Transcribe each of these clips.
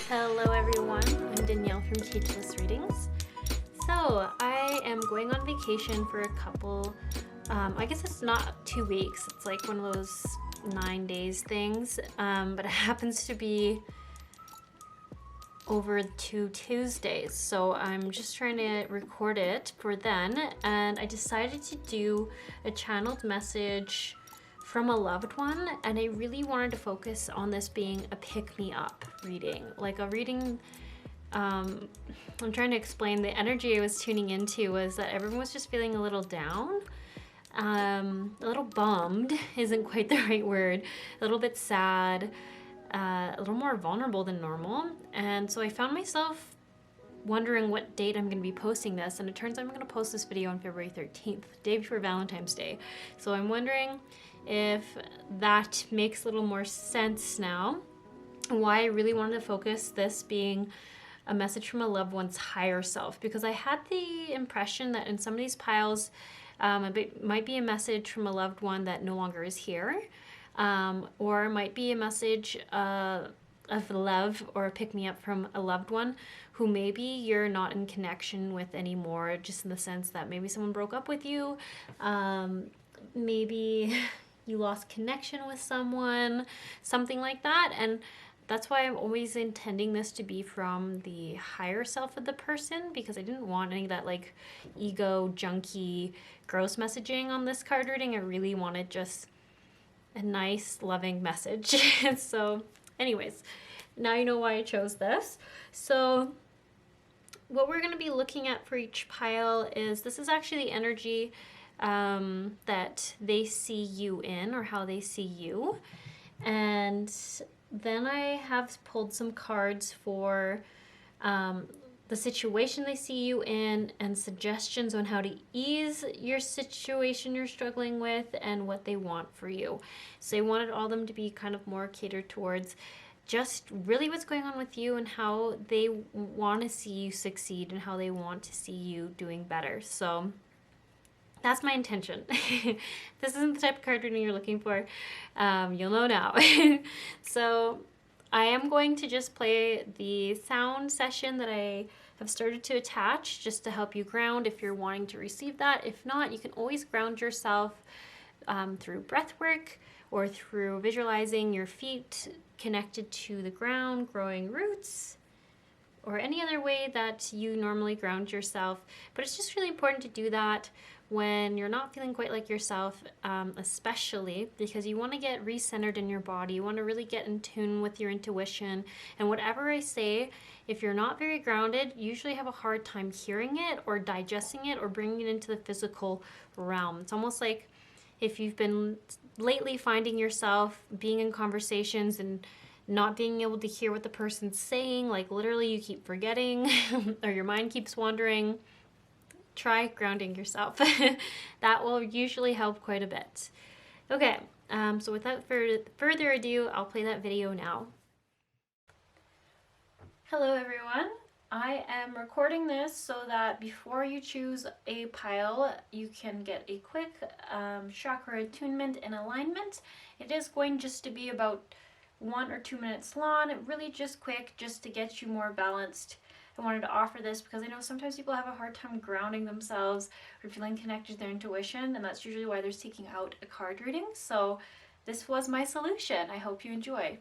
Hello everyone, I'm Danielle from Teachless Readings. So I am going on vacation for a couple, I guess it's not 2 weeks, it's like one of those 9 days things, but it happens to be over 2 Tuesdays. So I'm just trying to record it for then, and I decided to do a channeled message from a loved one, and I really wanted to focus on this being a pick-me-up reading, like a reading. I'm trying to explain the energy I was tuning into was that everyone was just feeling a little down, a little bummed isn't quite the right word, a little bit sad, a little more vulnerable than normal. And so I found myself wondering what date I'm going to be posting this, and it turns out I'm going to post this video on February 13th, day before Valentine's Day. So I'm wondering if that makes a little more sense now, why I really wanted to focus this being a message from a loved one's higher self, because I had the impression that in some of these piles it might be a message from a loved one that no longer is here, or it might be a message of love or a pick-me-up from a loved one who maybe you're not in connection with anymore, just in the sense that maybe someone broke up with you, maybe you lost connection with someone, something like that. And that's why I'm always intending this to be from the higher self of the person, because I didn't want any of that like ego, junky, gross messaging on this card reading. I really wanted just a nice, loving message. So anyways, now you know why I chose this. So what we're going to be looking at for each pile is, this is actually the energy that they see you in, or how they see you. And then I have pulled some cards for the situation they see you in, and suggestions on how to ease your situation you're struggling with, and what they want for you. So I wanted all of them to be kind of more catered towards just really what's going on with you, and how they want to see you succeed, and how they want to see you doing better. So that's my intention. This isn't the type of card reading you're looking for. You'll know now. So I am going to just play the sound session that I have started to attach, just to help you ground if you're wanting to receive that. If not, you can always ground yourself through breath work, or through visualizing your feet connected to the ground, growing roots, or any other way that you normally ground yourself. But it's just really important to do that when you're not feeling quite like yourself, especially because you want to get recentered in your body. You want to really get in tune with your intuition. And whatever I say, if you're not very grounded, you usually have a hard time hearing it, or digesting it, or bringing it into the physical realm. It's almost like if you've been lately finding yourself being in conversations and not being able to hear what the person's saying, like literally you keep forgetting or your mind keeps wandering, try grounding yourself. That will usually help quite a bit. Okay, so without further ado, I'll play that video now. Hello everyone. I am recording this so that before you choose a pile, you can get a quick chakra attunement and alignment. It is going just to be about 1 or 2 minutes long, really just quick, just to get you more balanced. I wanted to offer this because I know sometimes people have a hard time grounding themselves or feeling connected to their intuition, and that's usually why they're seeking out a card reading. So this was my solution. I hope you enjoy.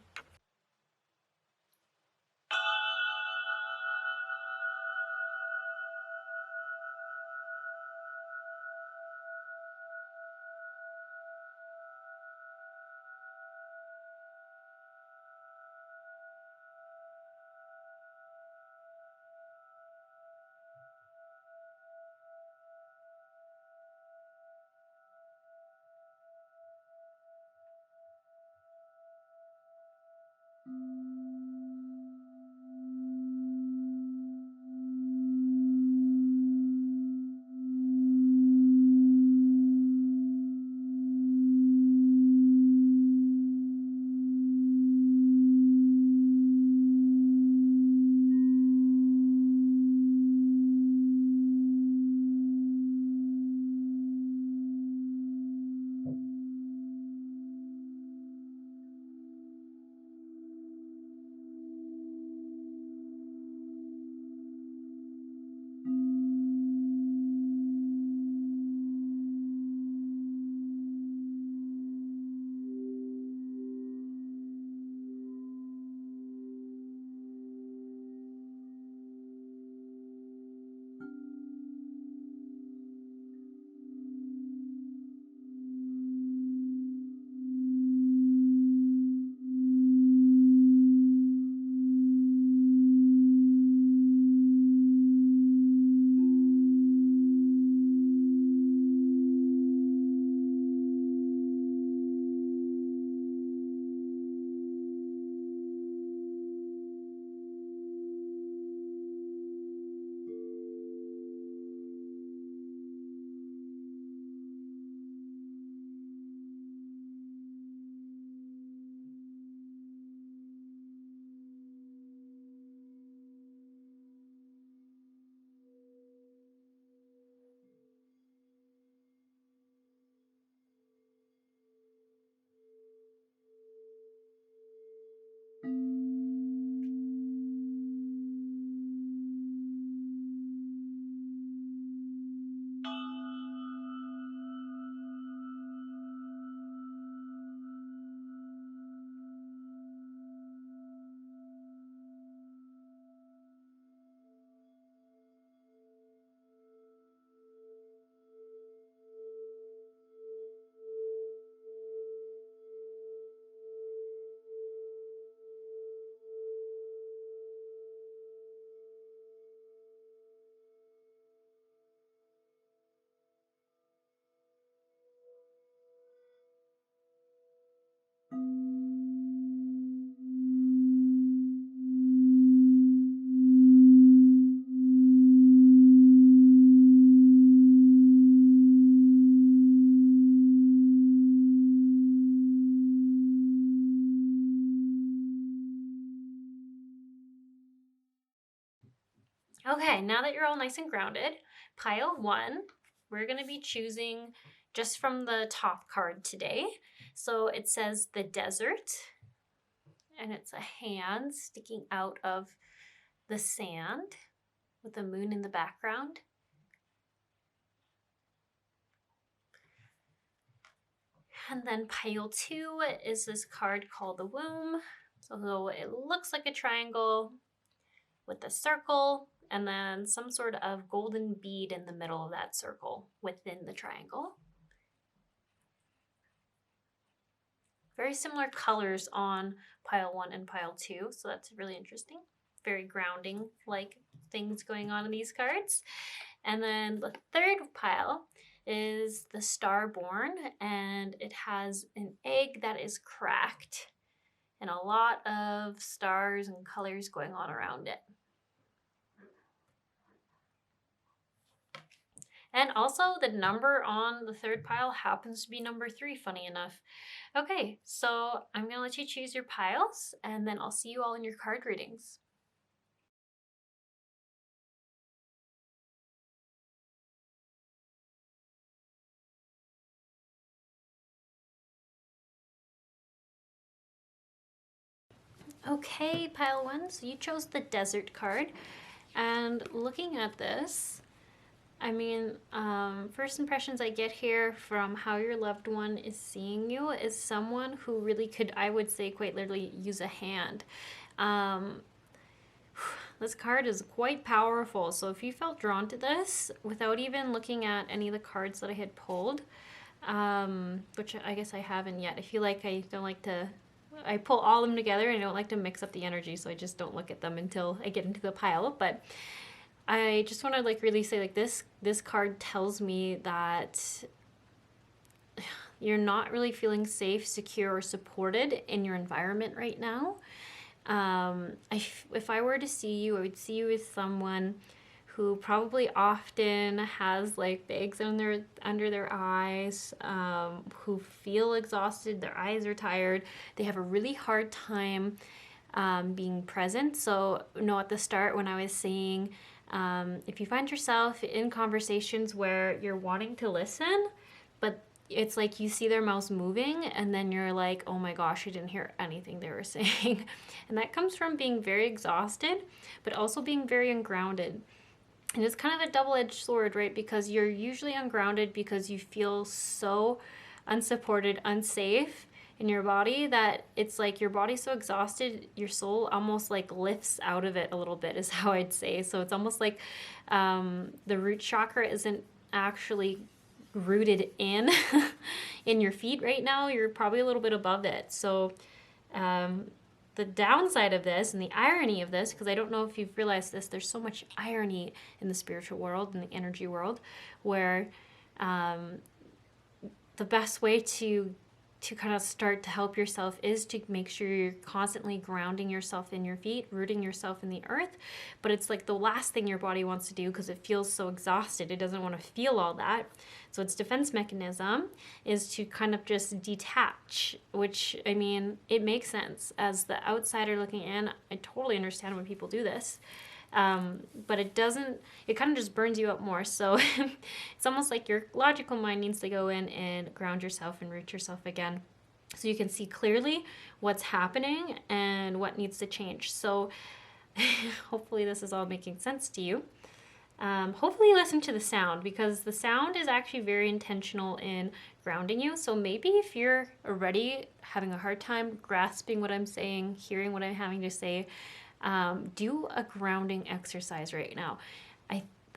Okay, now that you're all nice and grounded, pile 1, we're going to be choosing just from the top card today. So it says the desert, and it's a hand sticking out of the sand with the moon in the background. And then pile 2 is this card called the womb. So it looks like a triangle with a circle and then some sort of golden bead in the middle of that circle within the triangle. Very similar colors on pile 1 and pile 2, so that's really interesting. Very grounding like things going on in these cards. And then the third pile is the Starborn, and it has an egg that is cracked and a lot of stars and colors going on around it. And also the number on the third pile happens to be number 3, funny enough. Okay, so I'm going to let you choose your piles, and then I'll see you all in your card readings. Okay, pile 1, so you chose the desert card. And looking at this, I mean, first impressions I get here from how your loved one is seeing you is someone who really could, I would say, quite literally use a hand. This card is quite powerful, so if you felt drawn to this without even looking at any of the cards that I had pulled, which I guess I haven't yet. I feel like I don't like to, I pull all of them together and I don't like to mix up the energy, so I just don't look at them until I get into the pile. But I just want to like really say like this card tells me that you're not really feeling safe, secure, or supported in your environment right now. If I were to see you, I would see you as someone who probably often has like bags under their eyes, who feel exhausted, their eyes are tired, they have a really hard time being present. So, at the start when I was saying, if you find yourself in conversations where you're wanting to listen, but it's like you see their mouths moving and then you're like, oh my gosh, I didn't hear anything they were saying. And that comes from being very exhausted, but also being very ungrounded. And it's kind of a double-edged sword, right? Because you're usually ungrounded because you feel so unsupported, unsafe in your body that it's like your body's so exhausted, your soul almost like lifts out of it a little bit is how I'd say. So it's almost like the root chakra isn't actually rooted in your feet right now. You're probably a little bit above it. So the downside of this and the irony of this, because I don't know if you've realized this, there's so much irony in the spiritual world, in the energy world, where the best way to kind of start to help yourself is to make sure you're constantly grounding yourself in your feet, rooting yourself in the earth. But it's like the last thing your body wants to do because it feels so exhausted. It doesn't want to feel all that. So its defense mechanism is to kind of just detach, which, I mean, it makes sense. As the outsider looking in, I totally understand when people do this. But it kind of just burns you up more. So it's almost like your logical mind needs to go in and ground yourself and root yourself again so you can see clearly what's happening and what needs to change. So hopefully this is all making sense to you. Hopefully you listen to the sound, because the sound is actually very intentional in grounding you. So maybe if you're already having a hard time grasping what I'm saying, hearing what I'm having to say, do a grounding exercise right now.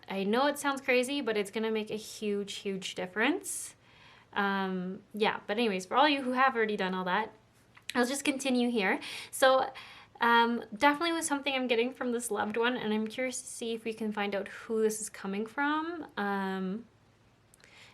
I know it sounds crazy, but it's going to make a huge, huge difference. But anyways, for all you who have already done all that, I'll just continue here. So definitely was something I'm getting from this loved one, and I'm curious to see if we can find out who this is coming from.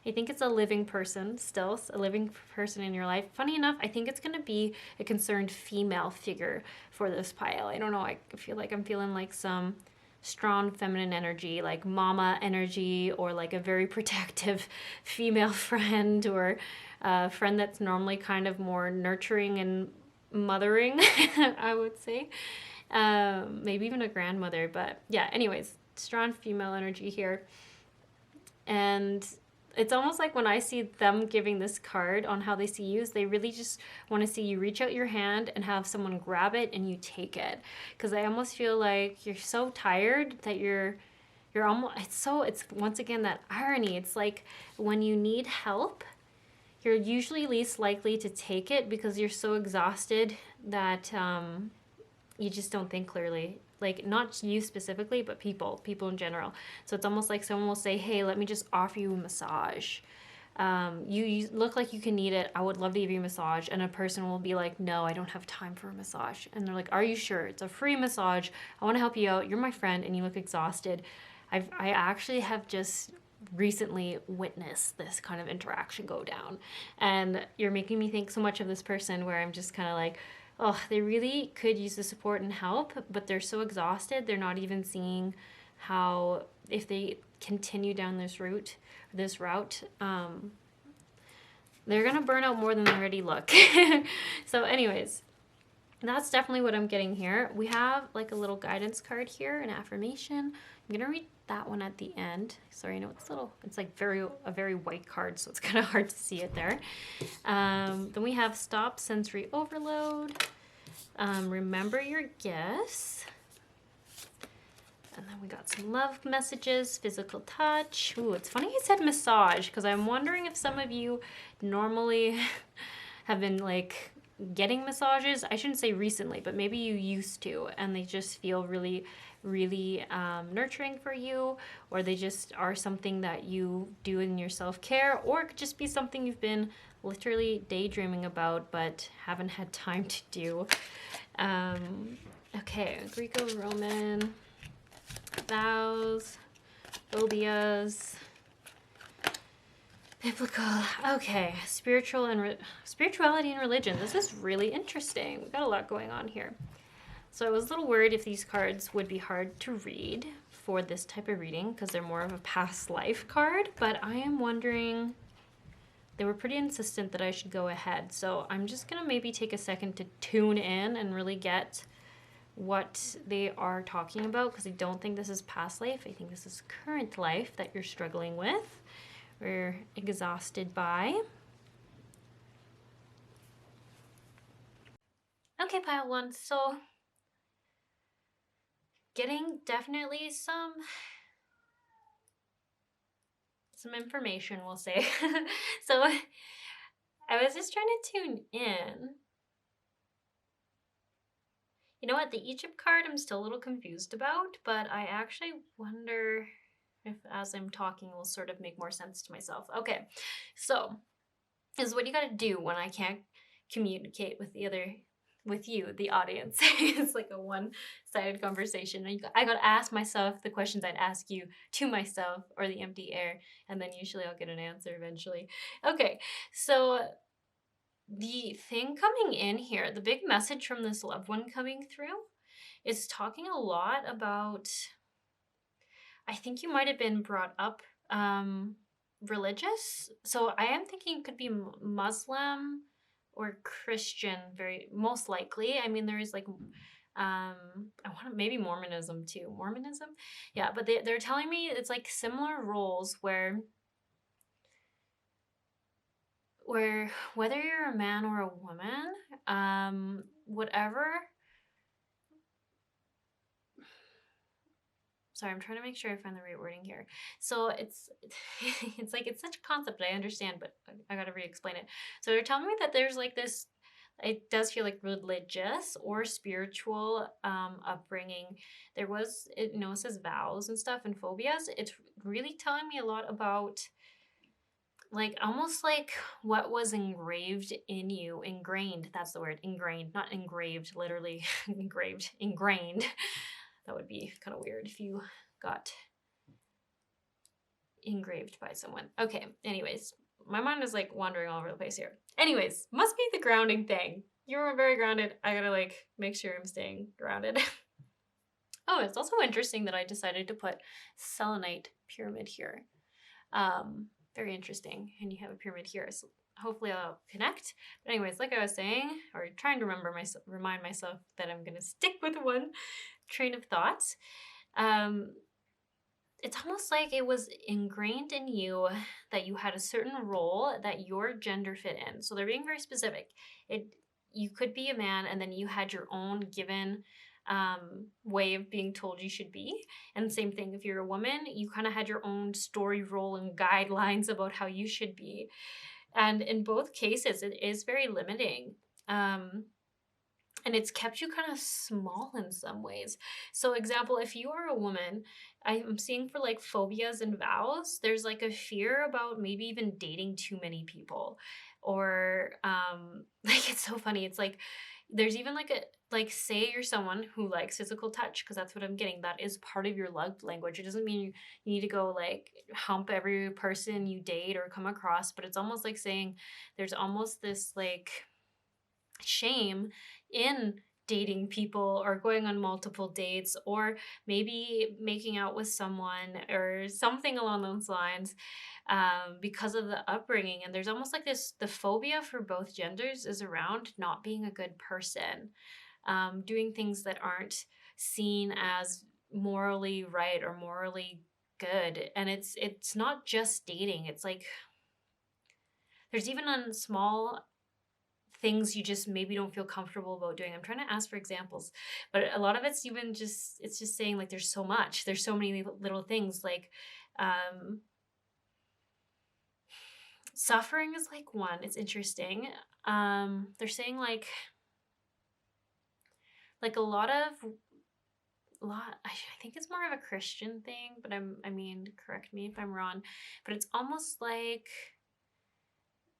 I think it's a living person still, a living person in your life. Funny enough, I think it's going to be a concerned female figure for this pile. I don't know, I feel like I'm feeling like some strong feminine energy, like mama energy, or like a very protective female friend, or a friend that's normally kind of more nurturing and mothering, I would say. Maybe even a grandmother, but yeah, anyways. strong female energy here. And it's almost like when I see them giving this card on how they see you, is they really just want to see you reach out your hand and have someone grab it and you take it. Because I almost feel like you're so tired that you're almost, it's once again that irony. It's like when you need help, you're usually least likely to take it because you're so exhausted that you just don't think clearly. Like, not you specifically, but people in general. So it's almost like someone will say, hey, let me just offer you a massage. You look like you can need it. I would love to give you a massage. And a person will be like, no, I don't have time for a massage. And they're like, are you sure? It's a free massage. I want to help you out. You're my friend and you look exhausted. I actually have just recently witnessed this kind of interaction go down. And you're making me think so much of this person where I'm just kind of like, oh, they really could use the support and help, but they're so exhausted, they're not even seeing how, if they continue down this route, they're gonna burn out more than they already look. So anyways, that's definitely what I'm getting here. We have like a little guidance card here, an affirmation. I'm gonna read that one at the end. Sorry, I know it's like a very white card, so it's kind of hard to see it there. Then we have stop sensory overload. Remember your gifts. And then we got some love messages, physical touch. Ooh, it's funny you said massage, because I'm wondering if some of you normally have been like getting massages. I shouldn't say recently, but maybe you used to, and they just feel really, really nurturing for you, or they just are something that you do in your self-care, or it could just be something you've been literally daydreaming about but haven't had time to do. Okay, Greco-Roman, vows, phobias, biblical. Okay, spirituality and religion. This is really interesting. We've got a lot going on here. So I was a little worried if these cards would be hard to read for this type of reading because they're more of a past life card, but I am wondering, they were pretty insistent that I should go ahead. So I'm just gonna maybe take a second to tune in and really get what they are talking about, because I don't think this is past life. I think this is current life that you're struggling with or exhausted by. Okay, pile one. So getting definitely some information, we'll say. So I was just trying to tune in. You know what, the Egypt card I'm still a little confused about, but I actually wonder if as I'm talking will sort of make more sense to myself. Okay, so this is what you gotta do when I can't communicate with you, the audience. It's like a one-sided conversation. I gotta ask myself the questions I'd ask you to myself, or the empty air, and then usually I'll get an answer eventually. Okay, so the thing coming in here, the big message from this loved one coming through is talking a lot about, I think you might have been brought up religious. So I am thinking it could be Muslim or Christian, very most likely. I mean, there is like I want maybe Mormonism too. Mormonism? Yeah, but they're telling me it's like similar roles where whether you're a man or a woman, whatever. Sorry, I'm trying to make sure I find the right wording here. So it's like, it's such a concept I understand, but I gotta re-explain it. So they're telling me that there's like this, it does feel like religious or spiritual upbringing. There was, it says vows and stuff and phobias. It's really telling me a lot about, like, almost like what was engraved in you, ingrained, that's the word, ingrained, not engraved, literally ingrained. That would be kind of weird if you got engraved by someone. Okay, anyways, my mind is like wandering all over the place here. Anyways, must be the grounding thing. You were very grounded. I gotta like make sure I'm staying grounded. Oh, it's also interesting that I decided to put selenite pyramid here. Very interesting. And you have a pyramid here, so hopefully I'll connect. But anyways, like I was saying, or trying to remind myself that I'm gonna stick with one train of thoughts. it's almost like it was ingrained in you that you had a certain role that your gender fit in. So they're being very specific. It You could be a man, and then you had your own given way of being told you should be. And same thing, if you're a woman, you kind of had your own story role and guidelines about how you should be. And in both cases, it is very limiting. Um, and it's kept you kind of small in some ways. So example, if you are a woman, I'm seeing for like phobias and vows, there's like a fear about maybe even dating too many people, or like it's so funny, it's like there's even like a, like say you're someone who likes physical touch, because that's what I'm getting, that is part of your love language. It doesn't mean you need to go like hump every person you date or come across, but it's almost like saying there's almost this like shame in dating people or going on multiple dates or maybe making out with someone or something along those lines, because of the upbringing. And there's almost like this, the phobia for both genders is around not being a good person, doing things that aren't seen as morally right or morally good. And it's not just dating, it's like there's even on small things you just maybe don't feel comfortable about doing. I'm trying to ask for examples, but a lot of it's even just, it's just saying like there's so much, there's so many little things like um suffering is like one. It's interesting. They're saying like a lot of lot I think it's more of a Christian thing, but I mean, correct me if I'm wrong, but it's almost like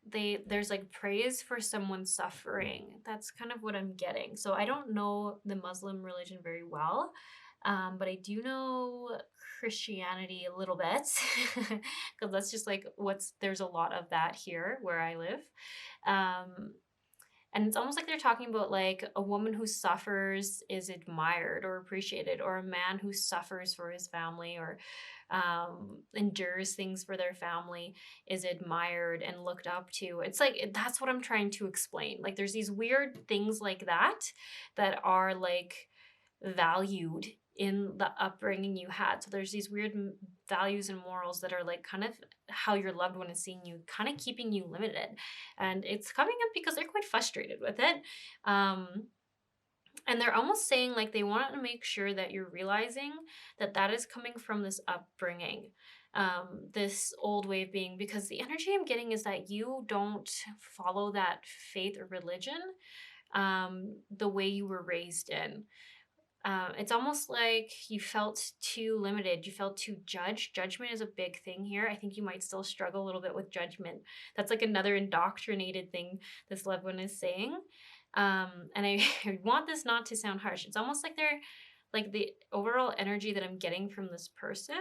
there's like praise for someone suffering. That's kind of what I'm getting. So I don't know the Muslim religion very well, but I do know Christianity a little bit, because that's just like what's, there's a lot of that here where I live. um, and it's almost like they're talking about like a woman who suffers is admired or appreciated, or a man who suffers for his family or endures things for their family is admired and looked up to. It's like that's what I'm trying to explain. Like there's these weird things like that that are like valued in the upbringing you had. So there's these weird values and morals that are like kind of how your loved one is seeing you, kind of keeping you limited. And it's coming up because they're quite frustrated with it. And they're almost saying like they want to make sure that you're realizing that that is coming from this upbringing, this old way of being, because the energy I'm getting is that you don't follow that faith or religion the way you were raised in. It's almost like you felt too limited. You felt too judged. Judgment is a big thing here. I think you might still struggle a little bit with judgment. That's like another indoctrinated thing this loved one is saying. And I, I want this not to sound harsh. It's almost like they're like the overall energy that I'm getting from this person.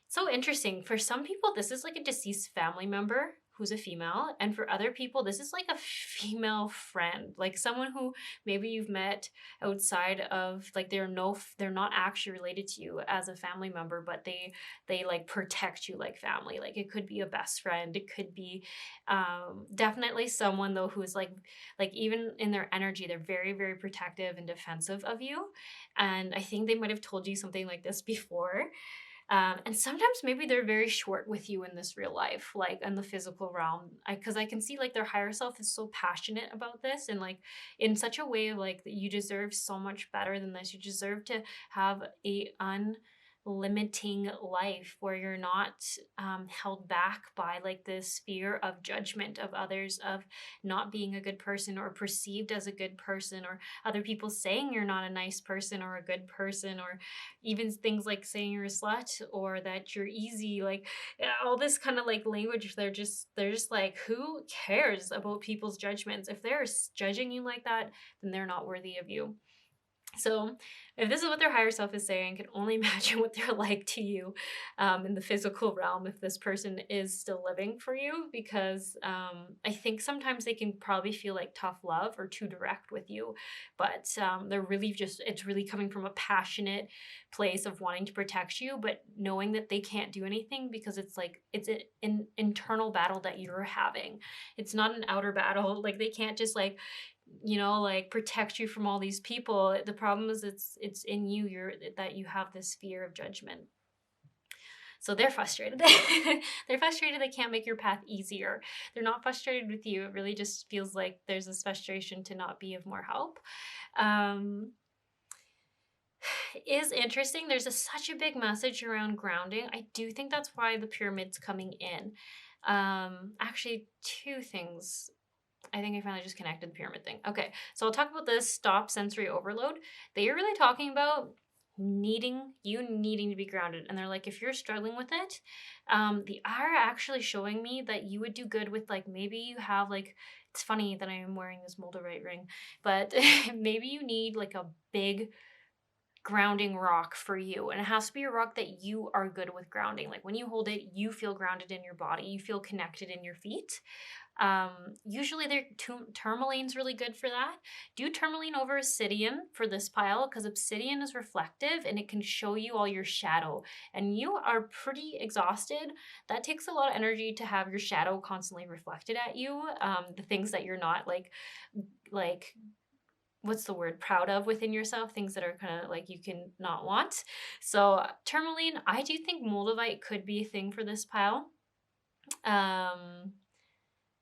So interesting. For some people, this is like a deceased family member who's a female. And for other people, this is like a female friend, like someone who maybe you've met outside of, like they're not actually related to you as a family member, but they like protect you like family. Like it could be a best friend. It could be definitely someone though who's like even in their energy, they're very, very protective and defensive of you. And I think they might have told you something like this before. And sometimes maybe they're very short with you in this real life, like in the physical realm. Because I can see like their higher self is so passionate about this, and like in such a way of like that you deserve so much better than this. You deserve to have a unlimiting life where you're not held back by like this fear of judgment of others, of not being a good person or perceived as a good person, or other people saying you're not a nice person or a good person, or even things like saying you're a slut or that you're easy, like all this kind of like language. They're just like, who cares about people's judgments? If they're judging you like that, then they're not worthy of you. So if this is what their higher self is saying, I can only imagine what they're like to you in the physical realm if this person is still living for you, because I think sometimes they can probably feel like tough love or too direct with you, but they're really just, it's really coming from a passionate place of wanting to protect you, but knowing that they can't do anything because it's like, it's an internal battle that you're having. It's not an outer battle. Like they can't just like like protect you from all these people. The problem is it's in you, that you have this fear of judgment. So they're frustrated. They're frustrated they can't make your path easier. They're not frustrated with you. It really just feels like there's this frustration to not be of more help. Is interesting. There's such a big message around grounding. I do think that's why the pyramid's coming in. Actually, two things. I think I finally just connected the pyramid thing. Okay, so I'll talk about this stop sensory overload. They are really talking about needing to be grounded, and they're like, if you're struggling with it, they are actually showing me that you would do good with, like, maybe you have, like, it's funny that I am wearing this moldavite ring, but maybe you need like a big grounding rock for you, and it has to be a rock that you are good with grounding. Like when you hold it, you feel grounded in your body, you feel connected in your feet. Usually tourmaline's really good for that. Do tourmaline over obsidian for this pile, because obsidian is reflective and it can show you all your shadow, and you are pretty exhausted. That takes a lot of energy to have your shadow constantly reflected at you. The things that you're not like what's the word, proud of within yourself, things that are kind of like you can not want. So tourmaline, I do think moldavite could be a thing for this pile.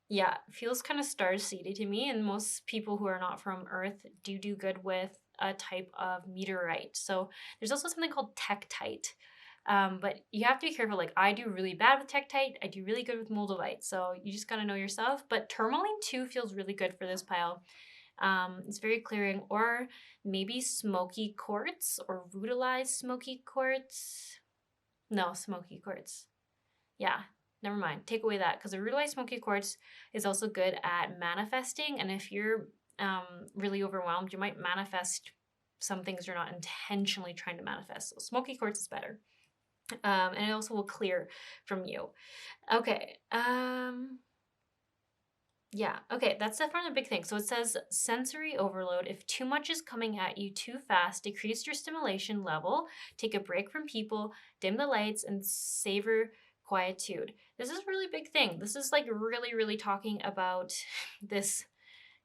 Yeah, feels kind of star-seeded to me, and most people who are not from Earth do good with a type of meteorite. So there's also something called tektite. But you have to be careful. Like, I do really bad with tektite. I do really good with moldavite. So you just gotta know yourself. But tourmaline too feels really good for this pile. It's very clearing. Or maybe smoky quartz or rudalized smoky quartz. No, smoky quartz. Yeah, never mind. Take away that, because a rudalized smoky quartz is also good at manifesting. And if you're really overwhelmed, you might manifest some things you're not intentionally trying to manifest. So smoky quartz is better. And it also will clear from you. Okay. Yeah, okay, that's definitely a big thing. So it says sensory overload. If too much is coming at you too fast, decrease your stimulation level, take a break from people, dim the lights, and savor quietude. This is a really big thing. This is like really, really talking about this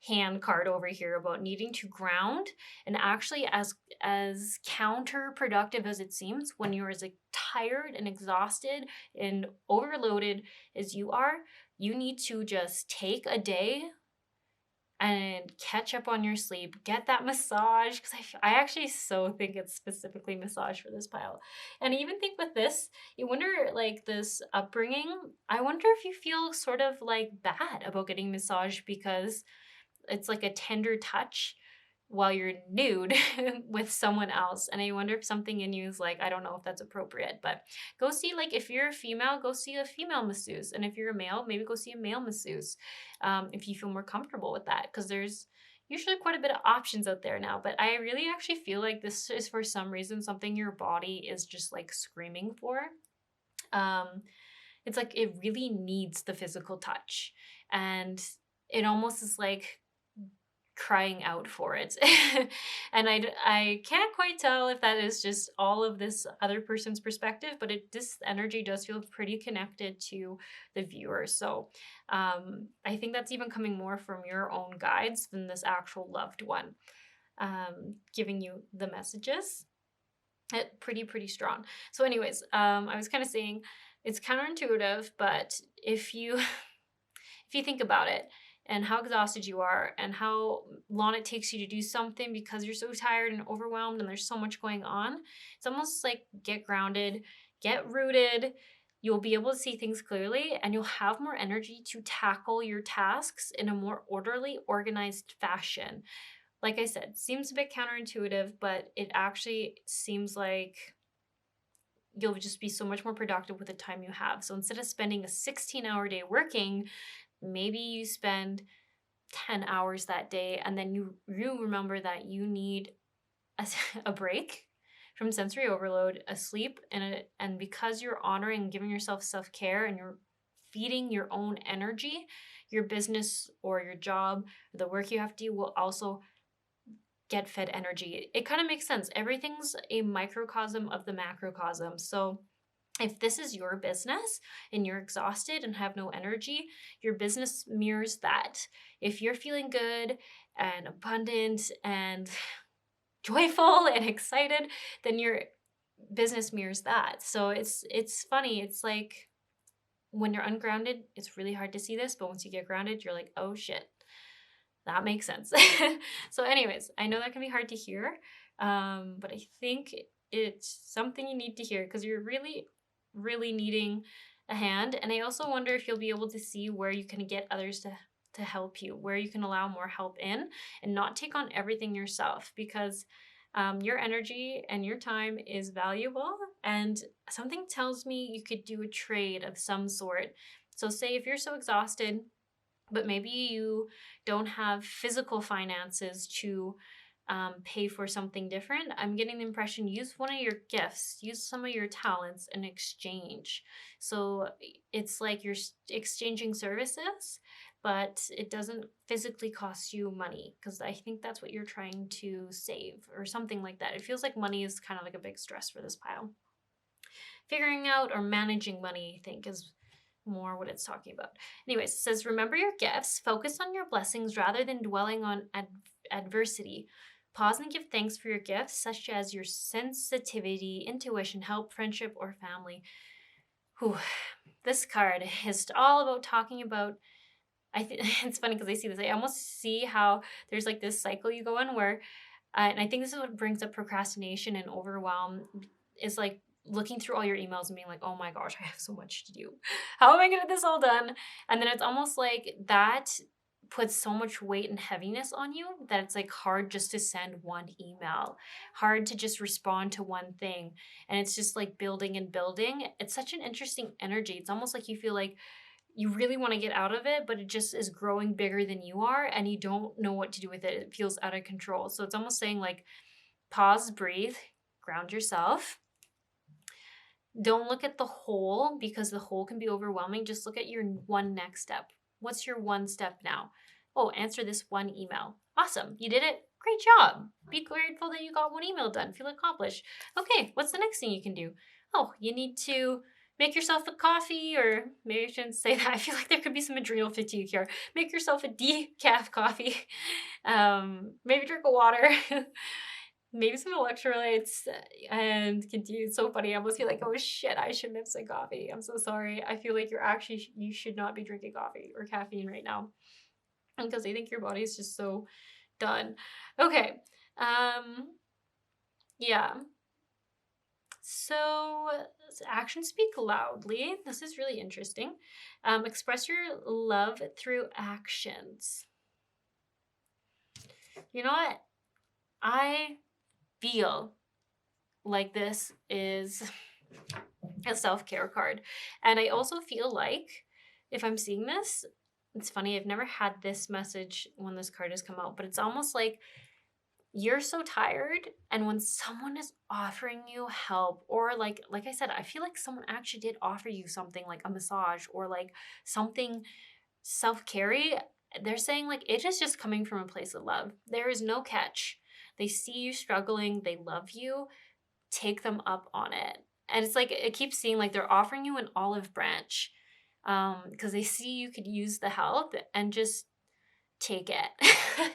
hand card over here about needing to ground, and actually as counterproductive as it seems, when you're as tired and exhausted and overloaded as you are, you need to just take a day and catch up on your sleep, get that massage, because I actually so think it's specifically massage for this pile. And I even think with this, you wonder, like, this upbringing, I wonder if you feel sort of like bad about getting massage because it's like a tender touch while you're nude with someone else. And I wonder if something in you is like, I don't know if that's appropriate, but go see, like, if you're a female, go see a female masseuse. And if you're a male, maybe go see a male masseuse, if you feel more comfortable with that, because there's usually quite a bit of options out there now. But I really actually feel like this is, for some reason, something your body is just like screaming for. It's like it really needs the physical touch, and it almost is like crying out for it. And I can't quite tell if that is just all of this other person's perspective, but this energy does feel pretty connected to the viewer. So I think that's even coming more from your own guides than this actual loved one giving you the messages. Pretty strong. So anyways, I was kind of saying it's counterintuitive, but if you if you think about it, and how exhausted you are and how long it takes you to do something because you're so tired and overwhelmed and there's so much going on, it's almost like get grounded, get rooted. You'll be able to see things clearly, and you'll have more energy to tackle your tasks in a more orderly, organized fashion. Like I said, seems a bit counterintuitive, but it actually seems like you'll just be so much more productive with the time you have. So instead of spending a 16-hour day working, maybe you spend 10 hours that day, and then you remember that you need a break from sensory overload, a sleep, and because you're honoring and giving yourself self-care and you're feeding your own energy, your business or your job, or the work you have to do will also get fed energy. It kind of makes sense. Everything's a microcosm of the macrocosm. So If this is your business and you're exhausted and have no energy, your business mirrors that. If you're feeling good and abundant and joyful and excited, then your business mirrors that. So it's funny. It's like when you're ungrounded, it's really hard to see this, but once you get grounded, you're like, oh shit, that makes sense. So anyways, I know that can be hard to hear, but I think it's something you need to hear because you're really, really needing a hand. And I also wonder if you'll be able to see where you can get others to help you, where you can allow more help in and not take on everything yourself, because your energy and your time is valuable. And something tells me you could do a trade of some sort. So say if you're so exhausted, but maybe you don't have physical finances to pay for something different. I'm getting the impression use one of your gifts, use some of your talents in exchange. So it's like you're exchanging services, but it doesn't physically cost you money, because I think that's what you're trying to save or something like that. It feels like money is kind of like a big stress for this pile. Figuring out or managing money, I think, is more what it's talking about. Anyways, it says, remember your gifts, focus on your blessings rather than dwelling on adversity. Pause and give thanks for your gifts, such as your sensitivity, intuition, help, friendship, or family. Whew. This card is all about talking about, it's funny because I see this. I almost see how there's like this cycle you go in where, and I think this is what brings up procrastination and overwhelm, is like looking through all your emails and being like, oh my gosh, I have so much to do. How am I going to get this all done? And then it's almost like that puts so much weight and heaviness on you that it's like hard just to send one email, hard to just respond to one thing. And it's just like building and building. It's such an interesting energy. It's almost like you feel like you really want to get out of it, but it just is growing bigger than you are and you don't know what to do with it. It feels out of control. So it's almost saying like, pause, breathe, ground yourself. Don't look at the whole, because the whole can be overwhelming. Just look at your one next step. What's your one step now? Oh, answer this one email. Awesome. You did it. Great job. Be grateful that you got one email done. Feel accomplished. Okay, what's the next thing you can do? Oh, you need to make yourself a coffee, or maybe I shouldn't say that. I feel like there could be some adrenal fatigue here. Make yourself a decaf coffee. Maybe drink a water. Maybe some electrolytes, and continue. It's so funny. I almost feel like, oh shit, I shouldn't have said coffee. I'm so sorry. I feel like you should not be drinking coffee or caffeine right now, because I think your body is just so done. Okay. Yeah. So actions speak loudly. This is really interesting. Express your love through actions. You know what? I feel like this is a self-care card. And I also feel like if I'm seeing this, it's funny, I've never had this message when this card has come out, but it's almost like you're so tired, and when someone is offering you help, or like I said, I feel like someone actually did offer you something like a massage or like something self-care, they're saying like it is just coming from a place of love. There is no catch. They see you struggling, they love you, take them up on it. And it's like it keeps seeing like they're offering you an olive branch, because they see you could use the help, and just take it.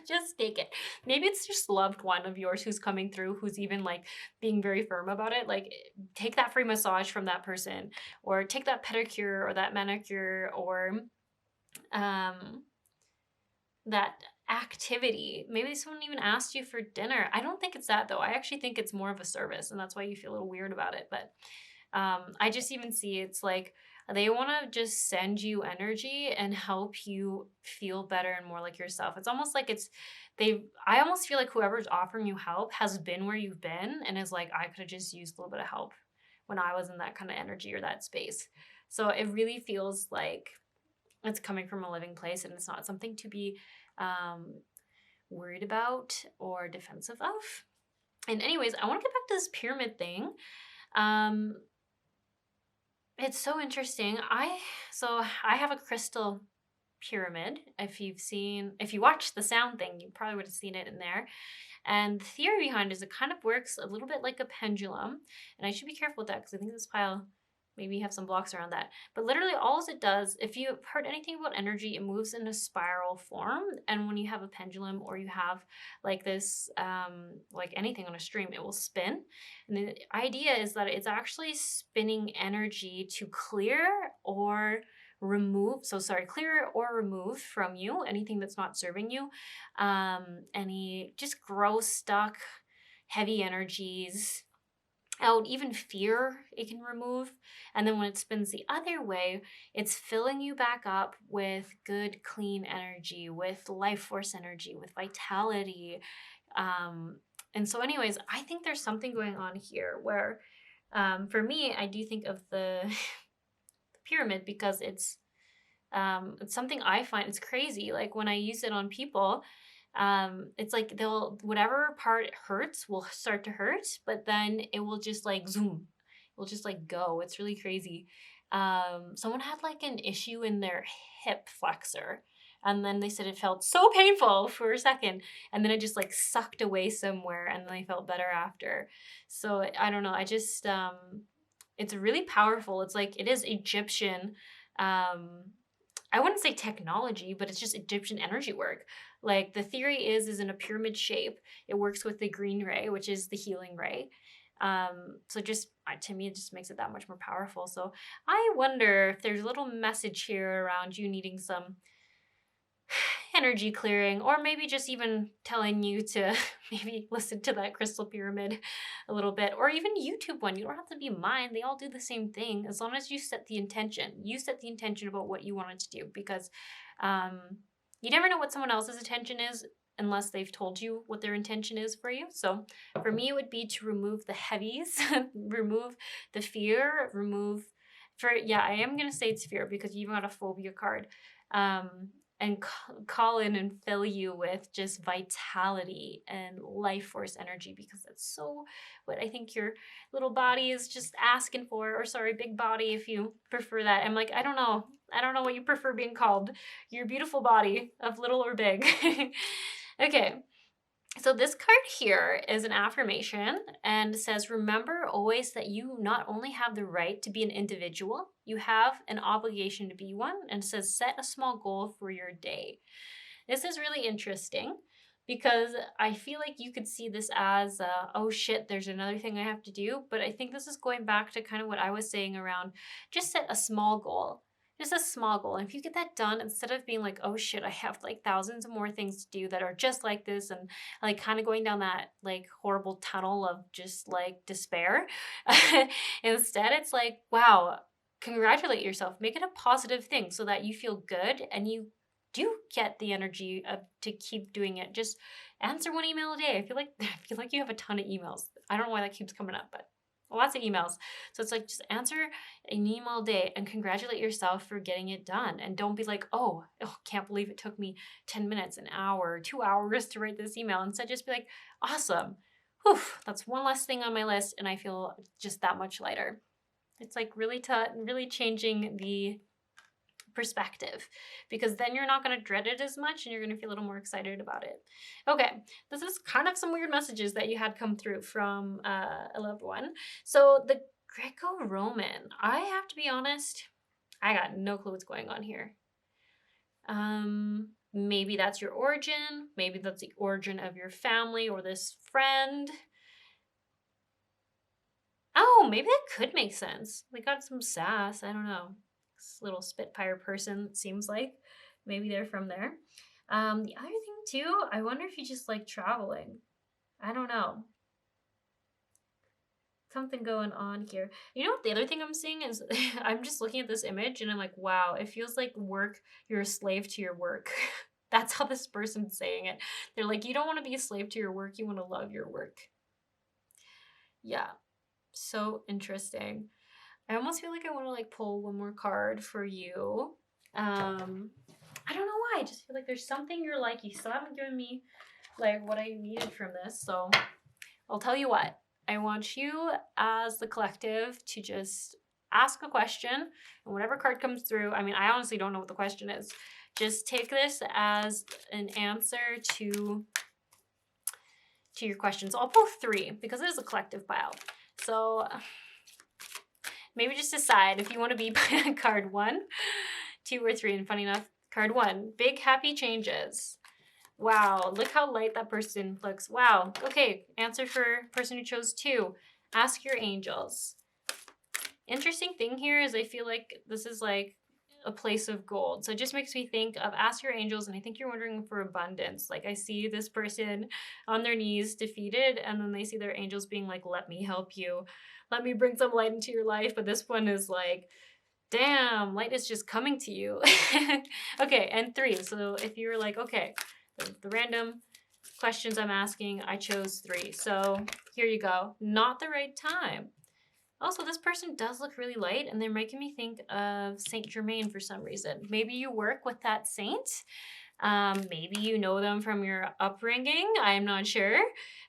Just take it. Maybe it's just a loved one of yours who's coming through, who's even like being very firm about it. Like, take that free massage from that person, or take that pedicure or that manicure, or that activity. Maybe someone even asked you for dinner. I don't think it's that though. I actually think it's more of a service, and that's why you feel a little weird about it. But I just even see it's like they want to just send you energy and help you feel better and more like yourself. It's almost like I almost feel like whoever's offering you help has been where you've been and is like, I could have just used a little bit of help when I was in that kind of energy or that space. So it really feels like it's coming from a living place, and it's not something to be worried about or defensive of. And anyways, I want to get back to this pyramid thing. It's so interesting. I have a crystal pyramid. If you watched the sound thing, you probably would have seen it in there. And the theory behind it is it kind of works a little bit like a pendulum. And I should be careful with that because I think this pile maybe you have some blocks around that. But literally all it does, if you've heard anything about energy, it moves in a spiral form. And when you have a pendulum or you have like this, like anything on a stream, it will spin. And the idea is that it's actually spinning energy to clear or remove, clear or remove from you anything that's not serving you, any just gross, stuck, heavy energies out, even fear it can remove. And then when it spins the other way, it's filling you back up with good, clean energy, with life force energy, with vitality. And so anyways, I think there's something going on here where, for me, I do think of the pyramid because it's something I find it's crazy. Like when I use it on people, it's like they'll, whatever part hurts will start to hurt, but then it will just like zoom, it will just like go. It's really crazy. Someone had like an issue in their hip flexor, and then they said it felt so painful for a second, and then it just like sucked away somewhere, and then they felt better after. So I don't know, I just it's really powerful. It's like it is Egyptian, I wouldn't say technology, but it's just Egyptian energy work. Like the theory is in a pyramid shape. It works with the green ray, which is the healing ray. So just to me, it just makes it that much more powerful. So I wonder if there's a little message here around you needing some energy clearing, or maybe just even telling you to maybe listen to that crystal pyramid a little bit, or even YouTube one. You don't have to be mine. They all do the same thing as long as you set the intention. You set the intention about what you wanted to do, because you never know what someone else's intention is unless they've told you what their intention is for you. So for me, it would be to remove the heavies, remove the fear, I am going to say it's fear because you've got a phobia card. And call in and fill you with just vitality and life force energy, because that's so what I think your little body is just asking for. Or sorry, big body, if you prefer that. I'm like, I don't know what you prefer being called. Your beautiful body of little or big. Okay. So this card here is an affirmation and says, remember always that you not only have the right to be an individual, you have an obligation to be one, and says, set a small goal for your day. This is really interesting because I feel like you could see this as, oh shit, there's another thing I have to do. But I think this is going back to kind of what I was saying around just set a small goal. Just a small goal. And if you get that done, instead of being like, oh shit, I have like thousands of more things to do that are just like this, and like kind of going down that like horrible tunnel of just like despair, instead it's like, wow, congratulate yourself. Make it a positive thing so that you feel good and you do get the energy to keep doing it. Just answer one email a day. I feel like you have a ton of emails. I don't know why that keeps coming up, but lots of emails. So it's like, just answer an email a day and congratulate yourself for getting it done. And don't be like, oh, can't believe it took me 10 minutes, an hour, 2 hours to write this email. Instead, just be like, awesome. Whew, that's one less thing on my list, and I feel just that much lighter. It's like really changing the perspective, because then you're not going to dread it as much and you're going to feel a little more excited about it. Okay, this is kind of some weird messages that you had come through from a loved one. So the Greco-Roman, I have to be honest, I got no clue what's going on here. Maybe that's your origin, maybe that's the origin of your family or this friend. Oh, maybe that could make sense. We got some sass, I don't know. Little Spitfire person, it seems like. Maybe they're from there. The other thing too, I wonder if you just like traveling. I don't know. Something going on here. You know what the other thing I'm seeing is, I'm just looking at this image and I'm like, wow, it feels like work, you're a slave to your work. That's how this person's saying it. They're like, you don't want to be a slave to your work, you want to love your work. Yeah, so interesting. I almost feel like I want to like pull one more card for you. I don't know why. I just feel like there's something you're like, you still haven't given me like what I needed from this. So I'll tell you what. I want you as the collective to just ask a question, and whatever card comes through, I mean, I honestly don't know what the question is. Just take this as an answer to your questions. I'll pull 3 because it is a collective pile. So Maybe just decide if you want to be card 1, 2, or 3. And funny enough, card 1, big happy changes. Wow, look how light that person looks. Wow. Okay, answer for person who chose 2. Ask your angels. Interesting thing here is I feel like this is like a place of gold. So it just makes me think of ask your angels, and I think you're wondering for abundance. Like I see this person on their knees defeated, and then they see their angels being like, let me help you. Let me bring some light into your life. But this one is like, damn, light is just coming to you. Okay, and 3. So if you're like, okay, the random questions I'm asking, I chose 3. So here you go. Not the right time. Also, this person does look really light, and they're making me think of Saint Germain for some reason. Maybe you work with that saint. Maybe you know them from your upbringing. I'm not sure,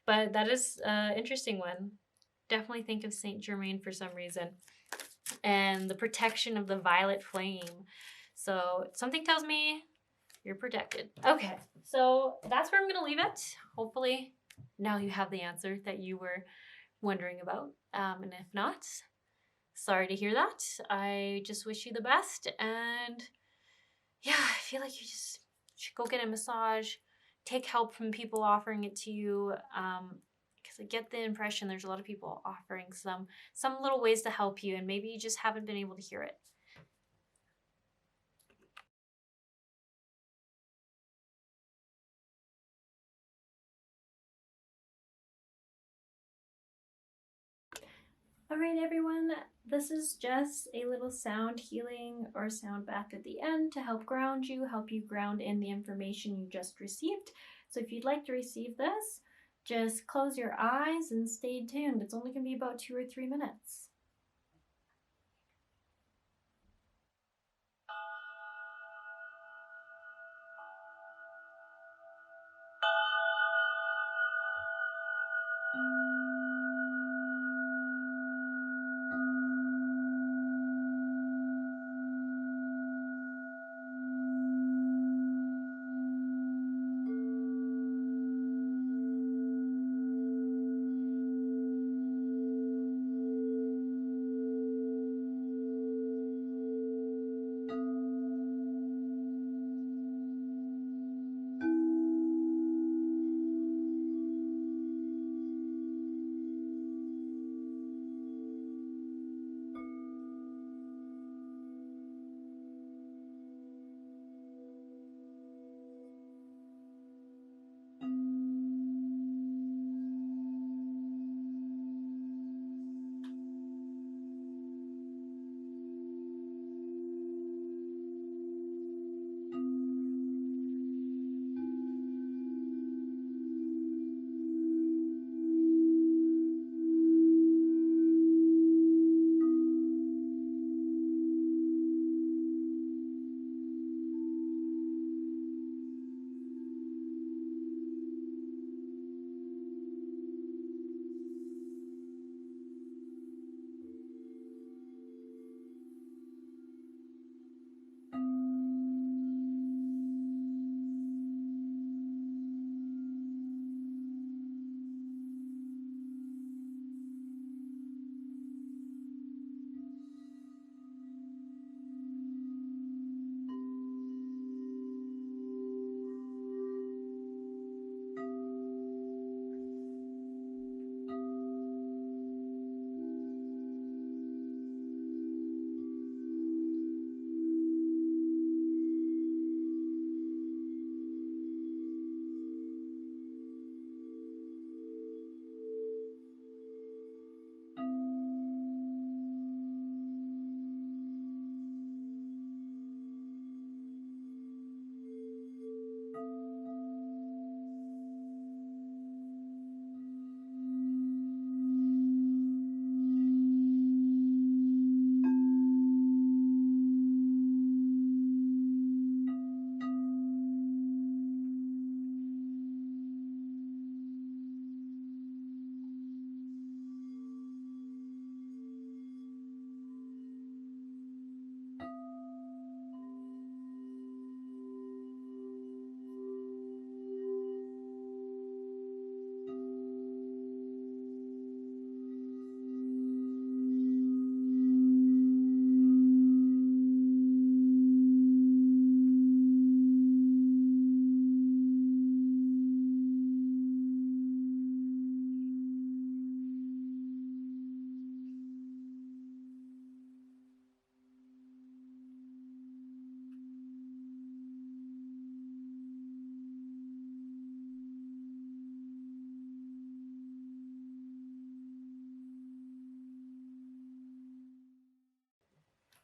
but that is an interesting one. Definitely think of Saint Germain for some reason. And the protection of the violet flame. So something tells me you're protected. Okay, so that's where I'm going to leave it. Hopefully now you have the answer that you were wondering about. And if not, sorry to hear that. I just wish you the best. And yeah, I feel like you just should go get a massage, take help from people offering it to you. Because I get the impression there's a lot of people offering some little ways to help you, and maybe you just haven't been able to hear it. All right, everyone, this is just a little sound healing or sound bath at the end to help ground you, help you ground in the information you just received. So if you'd like to receive this, just close your eyes and stay tuned. It's only going to be about 2 or 3 minutes.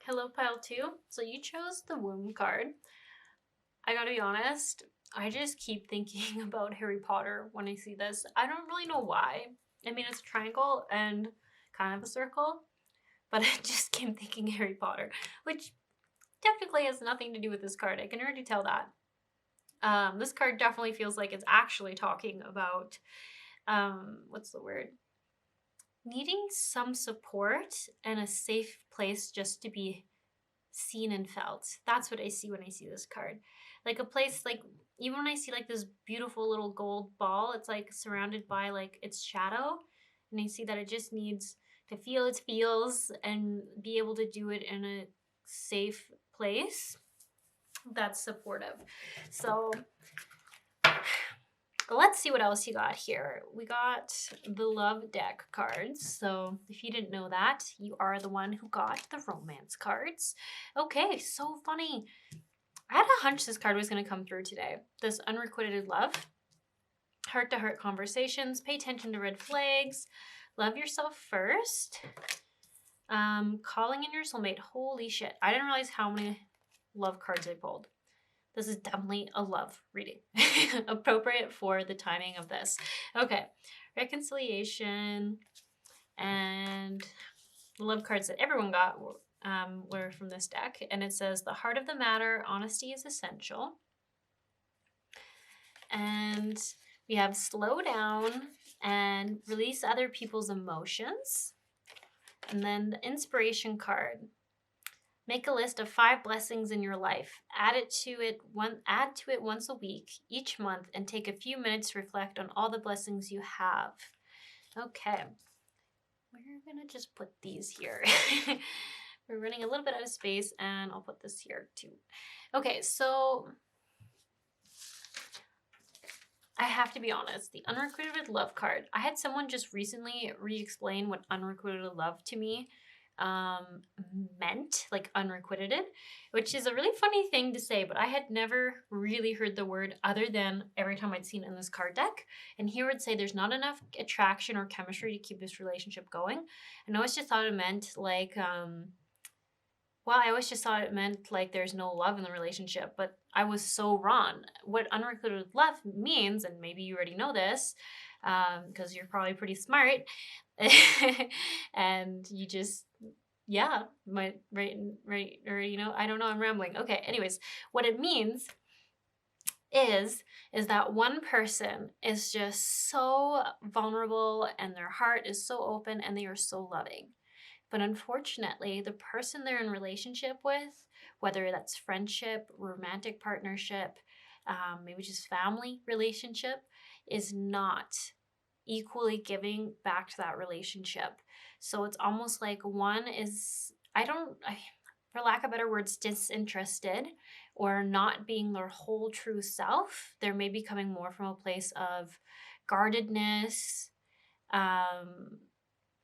Hello, pile 2. So you chose the womb card. I gotta be honest, I just keep thinking about Harry Potter when I see this. I don't really know why. I mean, it's a triangle and kind of a circle, but I just keep thinking Harry Potter, which technically has nothing to do with this card. I can already tell that. This card definitely feels like it's actually talking about, what's the word? Needing some support and a safe place just to be seen and felt. That's what I see when I see this card. Like a place, like even when I see like this beautiful little gold ball, it's like surrounded by like its shadow. And I see that it just needs to feel its feels and be able to do it in a safe place that's supportive. So let's see what else you got here. We got the love deck cards. So if you didn't know that, you are the one who got the romance cards. Okay, so funny. I had a hunch this card was going to come through today. This unrequited love, heart-to-heart conversations, pay attention to red flags, love yourself first, calling in your soulmate. Holy shit. I didn't realize how many love cards I pulled. This is definitely a love reading. Appropriate for the timing of this. Okay. Reconciliation. And the love cards that everyone got were from this deck. And it says, the heart of the matter, honesty is essential. And we have slow down and release other people's emotions. And then the inspiration card. Make a list of 5 blessings in your life. Add to it once a week, each month, and take a few minutes to reflect on all the blessings you have. Okay. We're gonna just put these here. We're running a little bit out of space, and I'll put this here too. Okay, so I have to be honest, the unrequited love card. I had someone just recently re-explain what unrequited love to me meant, like unrequited, which is a really funny thing to say, but I had never really heard the word other than every time I'd seen it in this card deck. And here would say there's not enough attraction or chemistry to keep this relationship going. And I always just thought it meant like, I always just thought it meant like there's no love in the relationship, but I was so wrong. What unrequited love means, and maybe you already know this, because you're probably pretty smart, and you just, right, or I don't know, I'm rambling. Okay, anyways, what it means is that one person is just so vulnerable and their heart is so open and they are so loving. But unfortunately, the person they're in relationship with, whether that's friendship, romantic partnership, maybe just family relationship, is not equally giving back to that relationship. So it's almost like one is, for lack of better words, disinterested or not being their whole true self. They're maybe coming more from a place of guardedness.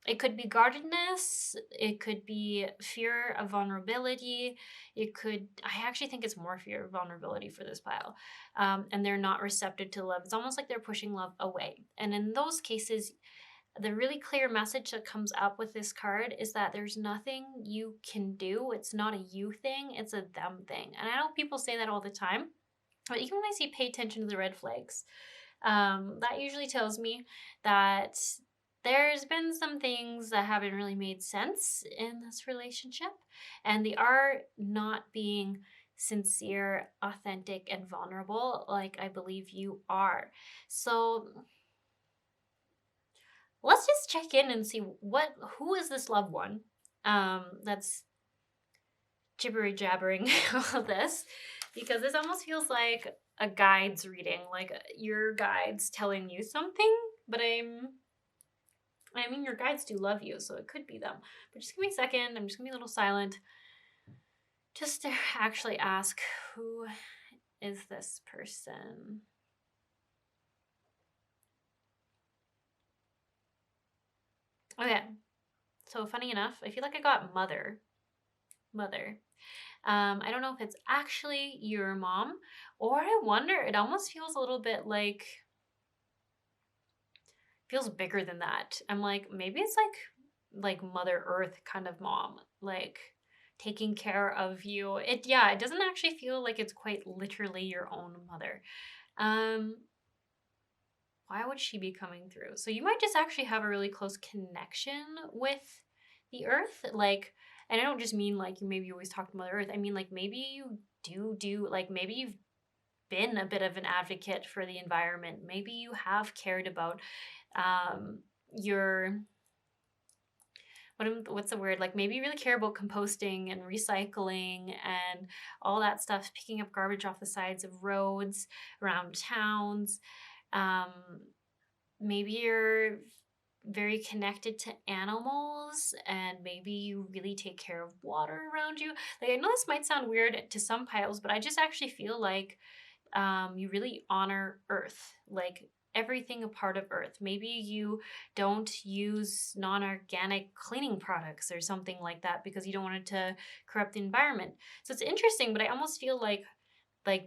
It could be guardedness. It could be fear of vulnerability. I actually think it's more fear of vulnerability for this pile. And they're not receptive to love. It's almost like they're pushing love away. And in those cases, the really clear message that comes up with this card is that there's nothing you can do. It's not a you thing, it's a them thing. And I know people say that all the time, but even when I say pay attention to the red flags, that usually tells me that there's been some things that haven't really made sense in this relationship, and they are not being sincere, authentic, and vulnerable like I believe you are. So let's just check in and see who is this loved one that's gibbery jabbering all this, because this almost feels like a guide's reading, like your guide's telling you something, but I mean, your guides do love you, so it could be them. But just give me a second. I'm just going to be a little silent just to actually ask, who is this person? Okay. So funny enough, I feel like I got mother. I don't know if it's actually your mom, or I wonder, it almost feels a little bit like, feels bigger than that. I'm like, maybe it's like Mother Earth kind of mom, like taking care of you. It doesn't actually feel like it's quite literally your own mother. Why would she be coming through? So you might just actually have a really close connection with the earth. Like, and I don't just mean like you maybe always talk to Mother Earth. I mean like maybe you do like maybe you've been a bit of an advocate for the environment. Maybe you have cared about your what's the word, like maybe you really care about composting and recycling and all that stuff, picking up garbage off the sides of roads around towns. um, Maybe you're very connected to animals and maybe you really take care of water around you. Like, I know this might sound weird to some piles, but I just actually feel like you really honor earth, like everything a part of earth. Maybe you don't use non-organic cleaning products or something like that because you don't want it to corrupt the environment. So it's interesting, but I almost feel like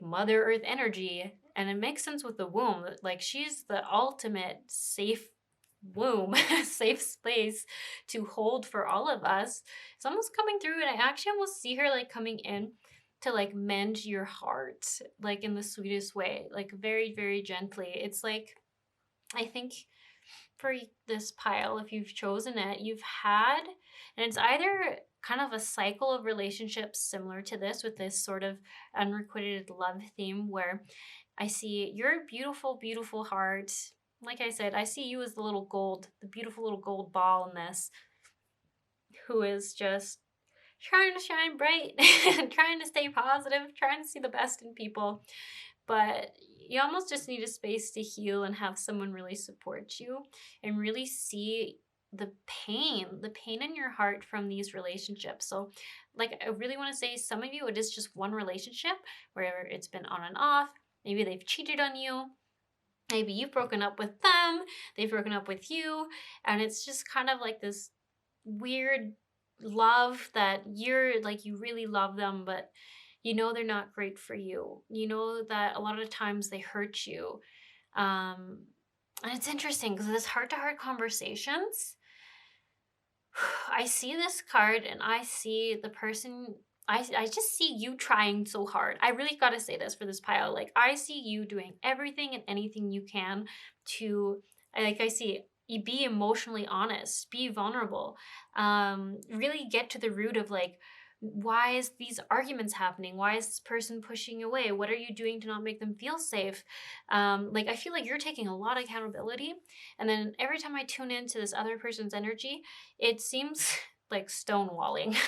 Mother Earth energy, and it makes sense with the womb. Like, she's the ultimate safe womb, safe space to hold for all of us. It's almost coming through, and I actually almost see her like coming in to like mend your heart, like in the sweetest way, like very, very gently. It's like, I think for this pile, if you've chosen it, you've had, and it's either kind of a cycle of relationships similar to this with this sort of unrequited love theme where I see your beautiful, beautiful heart. Like I said, I see you as the beautiful little gold ball in this, who is just trying to shine bright, trying to stay positive, trying to see the best in people. But you almost just need a space to heal and have someone really support you and really see the pain in your heart from these relationships. So, like, I really want to say, some of you, it is just one relationship where it's been on and off. Maybe they've cheated on you. Maybe you've broken up with them. They've broken up with you. And it's just kind of like this weird love that you're like, you really love them, but you know they're not great for you. You know that a lot of times they hurt you. And it's interesting because this heart-to-heart conversations, I see this card and I see the person, I just see you trying so hard. I really got to say this for this pile. Like, I see you doing everything and anything you can to, like, I see you be emotionally honest, be vulnerable, really get to the root of like, why is these arguments happening? Why is this person pushing away? What are you doing to not make them feel safe? Like, I feel like you're taking a lot of accountability. And then every time I tune into this other person's energy, it seems like stonewalling.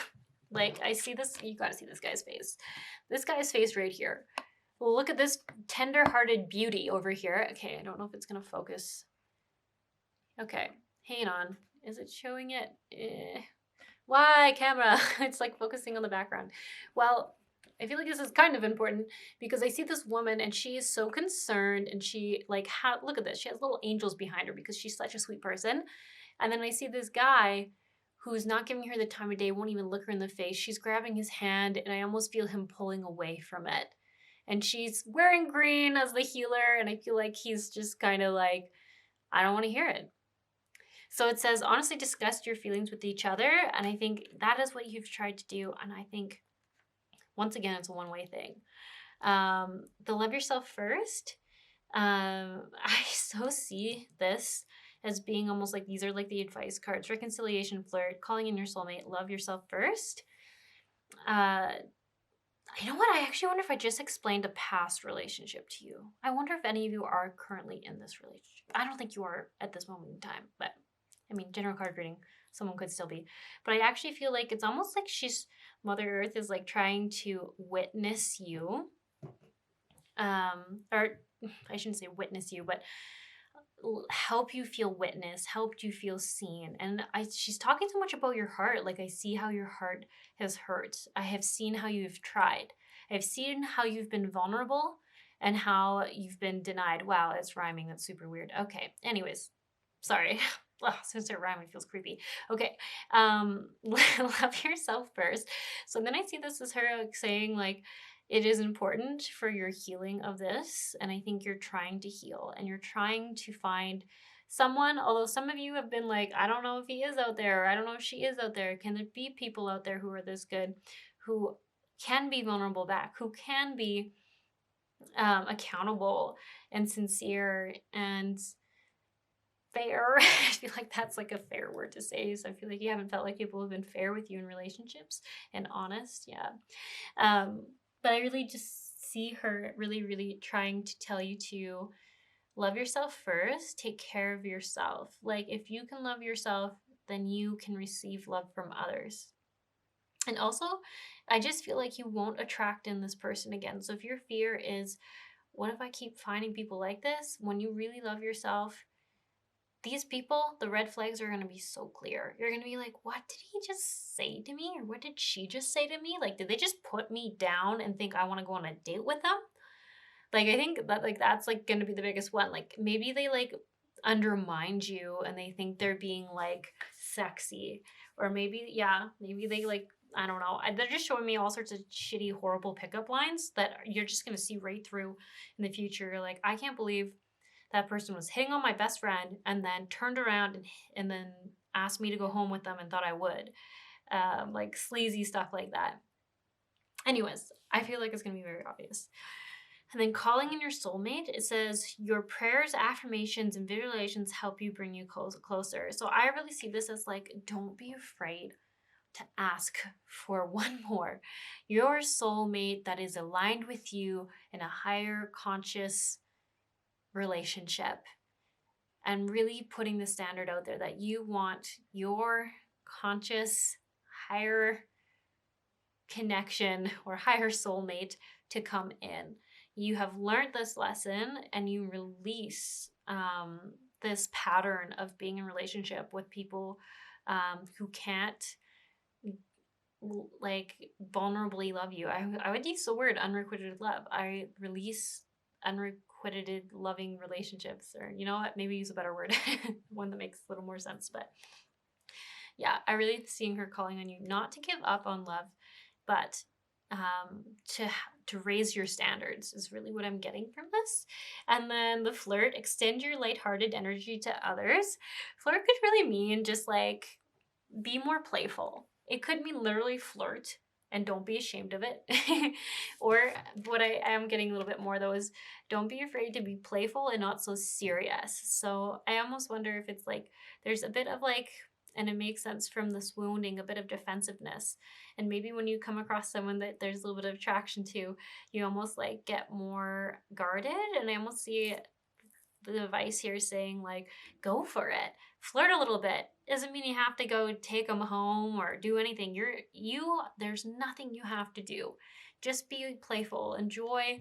Like, I see this, you gotta see this guy's face. This guy's face right here. Look at this tender-hearted beauty over here. Okay, I don't know if it's gonna focus. Okay, hang on. Is it showing it? Why, camera? It's like focusing on the background. Well, I feel like this is kind of important because I see this woman and she is so concerned and she like, look at this. She has little angels behind her because she's such a sweet person. And then I see this guy who's not giving her the time of day, won't even look her in the face. She's grabbing his hand and I almost feel him pulling away from it. And she's wearing green as the healer. And I feel like he's just kind of like, I don't want to hear it. So it says, honestly discuss your feelings with each other. And I think that is what you've tried to do. And I think, once again, it's a one-way thing. The love yourself first. I so see this as being almost like, these are like the advice cards: reconciliation, flirt, calling in your soulmate, love yourself first. You know what? I actually wonder if I just explained a past relationship to you. I wonder if any of you are currently in this relationship. I don't think you are at this moment in time, but I mean, general card reading, someone could still be. But I actually feel like it's almost like Mother Earth is like trying to witness you. Or I shouldn't say witness you, but help you feel witnessed, helped you feel seen. And she's talking so much about your heart. Like, I see how your heart has hurt. I have seen how you've tried. I've seen how you've been vulnerable and how you've been denied. Wow, it's rhyming. That's super weird. Okay. Anyways, sorry. Well, since it rhyming feels creepy. Okay. Love yourself first. So then I see this as her like saying like, it is important for your healing of this. And I think you're trying to heal and you're trying to find someone, although some of you have been like, I don't know if he is out there, or I don't know if she is out there. Can there be people out there who are this good, who can be vulnerable back, who can be accountable and sincere and fair? I feel like that's like a fair word to say. So I feel like you haven't felt like people have been fair with you in relationships and honest. Yeah. But I really just see her really, really trying to tell you to love yourself first, take care of yourself. Like, if you can love yourself, then you can receive love from others. And also, I just feel like you won't attract in this person again. So if your fear is, what if I keep finding people like this? When you really love yourself, these people, the red flags are going to be so clear. You're going to be like, what did he just say to me? Or what did she just say to me? Like, did they just put me down and think I want to go on a date with them? Like, I think that, like, that's, like, going to be the biggest one. Like, maybe they, like, undermined you and they think they're being, like, sexy. Or maybe, yeah, maybe they, like, I don't know. They're just showing me all sorts of shitty, horrible pickup lines that you're just going to see right through in the future. You're like, I can't believe that person was hitting on my best friend and then turned around and then asked me to go home with them and thought I would. Like, sleazy stuff like that. Anyways, I feel like it's going to be very obvious. And then calling in your soulmate, it says your prayers, affirmations, and visualizations help you bring you closer. So I really see this as like, don't be afraid to ask for one more. Your soulmate that is aligned with you in a higher conscious relationship. And really putting the standard out there that you want your conscious, higher connection or higher soulmate to come in. You have learned this lesson and you release this pattern of being in relationship with people who can't like vulnerably love you. I would use the word unrequited love. I release unrequited loving relationships, or you know what, maybe use a better word, one that makes a little more sense. But yeah, I really seeing her calling on you not to give up on love, but to raise your standards is really what I'm getting from this. And then the flirt, extend your lighthearted energy to others. Flirt could really mean just like be more playful. It could mean literally flirt and don't be ashamed of it. Or what I am getting a little bit more though is don't be afraid to be playful and not so serious. So I almost wonder if it's like there's a bit of like, and it makes sense from this wounding, a bit of defensiveness. And maybe when you come across someone that there's a little bit of attraction to, you almost like get more guarded. And I almost see the advice here saying like, go for it, flirt a little bit. Doesn't mean you have to go take them home or do anything. There's nothing you have to do. Just be playful, enjoy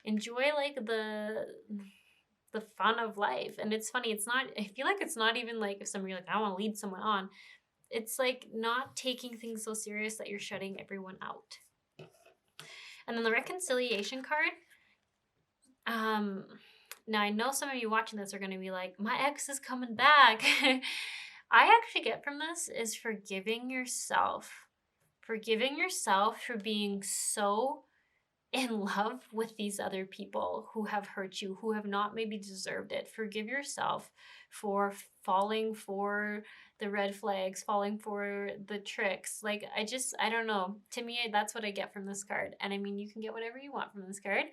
like the fun of life. And it's funny, I feel like it's not even like if somebody like, I want to lead someone on. It's like not taking things so serious that you're shutting everyone out. And then the reconciliation card. Now I know some of you watching this are going to be like, my ex is coming back. I actually get from this is forgiving yourself for being so in love with these other people who have hurt you, who have not maybe deserved it. Forgive yourself for falling for the red flags, falling for the tricks. Like, I don't know. To me, that's what I get from this card. And I mean, you can get whatever you want from this card.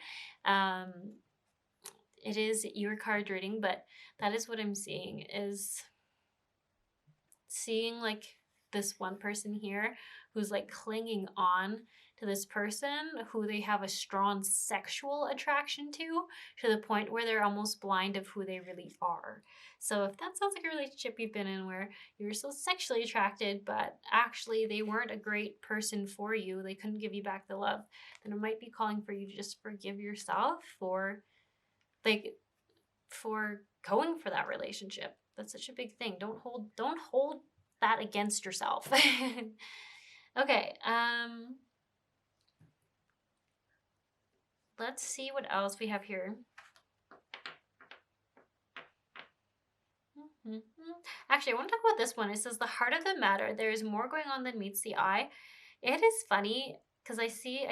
It is your card reading, but that is what I'm seeing, is seeing like this one person here who's like clinging on to this person who they have a strong sexual attraction to the point where they're almost blind of who they really are. So if that sounds like a relationship you've been in where you're so sexually attracted, but actually they weren't a great person for you, they couldn't give you back the love, then it might be calling for you to just forgive yourself for going for that relationship. That's such a big thing. Don't hold that against yourself. Okay, let's see what else we have here. Actually, I want to talk about this one. It says the heart of the matter. There is more going on than meets the eye. It is funny because I see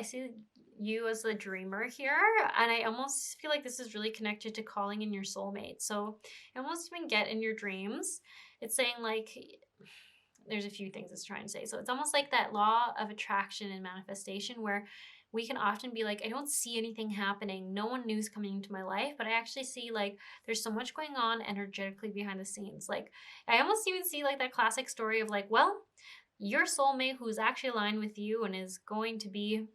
you as the dreamer here, and I almost feel like this is really connected to calling in your soulmate. So I almost even get in your dreams. It's saying like there's a few things it's trying to say. So it's almost like that law of attraction and manifestation where we can often be like, I don't see anything happening. No one new's coming into my life, but I actually see like there's so much going on energetically behind the scenes. Like I almost even see like that classic story of like, well, your soulmate who's actually aligned with you and is going to be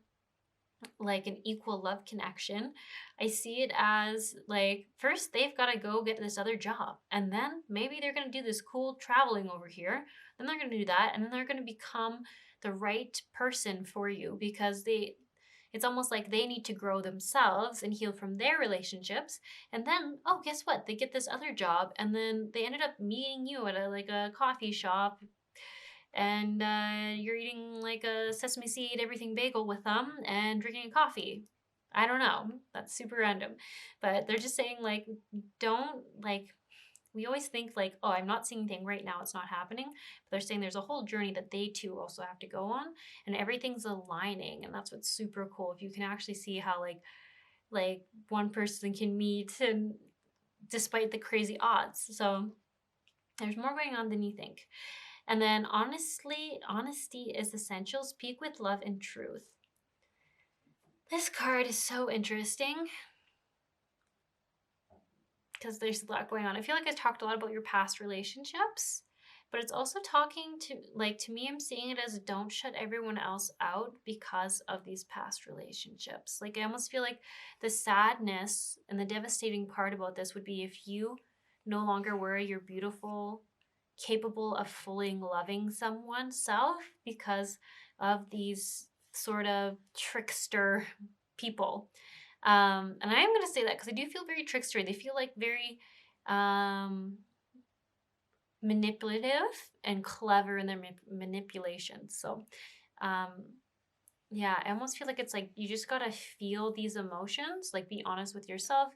like an equal love connection. I see it as like first they've got to go get this other job, and then maybe they're going to do this cool traveling over here. Then they're going to do that, and then they're going to become the right person for you because it's almost like they need to grow themselves and heal from their relationships. And then, oh, guess what? They get this other job, and then they ended up meeting you at a coffee shop, and you're eating like a sesame seed everything bagel with them and drinking a coffee. I don't know. That's super random. But they're just saying like don't like we always think like, oh, I'm not seeing anything right now, it's not happening. But they're saying there's a whole journey that they too also have to go on, and everything's aligning, and that's what's super cool. If you can actually see how like one person can meet and despite the crazy odds. So there's more going on than you think. And then honesty is essential. Speak with love and truth. This card is so interesting because there's a lot going on. I feel like I talked a lot about your past relationships, but it's also talking to me, I'm seeing it as don't shut everyone else out because of these past relationships. Like I almost feel like the sadness and the devastating part about this would be if you no longer were your beautiful, capable of fully loving someone self because of these sort of trickster people. And I'm going to say that because I do feel very trickstery. They feel like very manipulative and clever in their manipulations. So, yeah, I almost feel like it's like you just got to feel these emotions, like be honest with yourself,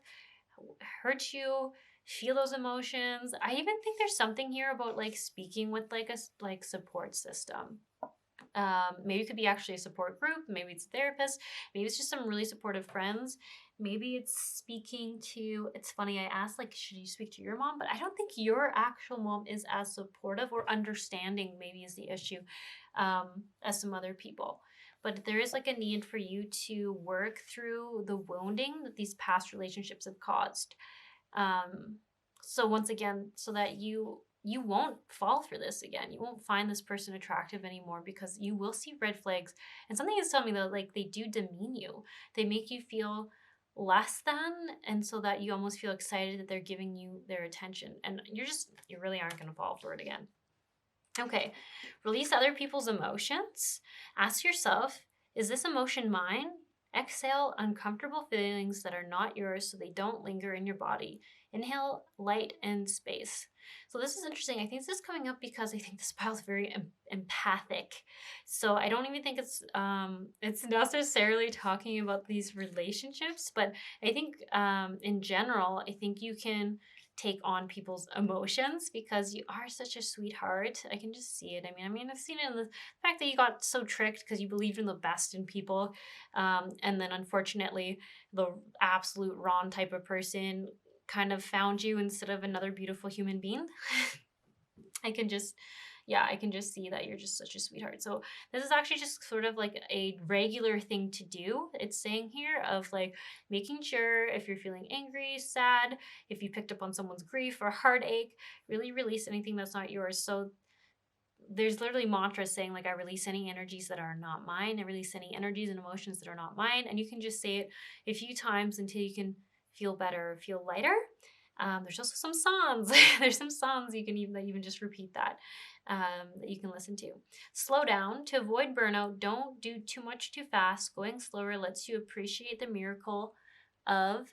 hurt you, feel those emotions. I even think there's something here about like speaking with like a like support system. Maybe it could be actually a support group. Maybe it's a therapist. Maybe it's just some really supportive friends. Maybe it's speaking to, it's funny, I asked like, should you speak to your mom? But I don't think your actual mom is as supportive or understanding, maybe is the issue, as some other people. But there is like a need for you to work through the wounding that these past relationships have caused. So once again, so that you won't fall for this again. You won't find this person attractive anymore because you will see red flags. And something is telling me that like they do demean you. They make you feel less than, and so that you almost feel excited that they're giving you their attention. And you really aren't going to fall for it again. Okay, release other people's emotions. Ask yourself, is this emotion mine? Exhale uncomfortable feelings that are not yours so they don't linger in your body. Inhale light and space. So this is interesting. I think this is coming up because I think this pile is very empathic. So I don't even think it's necessarily talking about these relationships, but I think in general, I think you can take on people's emotions because you are such a sweetheart. I can just see it. I mean, I've seen it in the fact that you got so tricked because you believed in the best in people, and then unfortunately, the absolute wrong type of person kind of found you instead of another beautiful human being. I can just see that you're just such a sweetheart. So this is actually just sort of like a regular thing to do. It's saying here of like making sure if you're feeling angry, sad, if you picked up on someone's grief or heartache, really release anything that's not yours. So there's literally mantras saying like, I release any energies that are not mine. I release any energies and emotions that are not mine. And you can just say it a few times until you can feel better, feel lighter. There's also some songs. There's some songs you can even just repeat that you can listen to. Slow down. To avoid burnout, don't do too much too fast. Going slower lets you appreciate the miracle of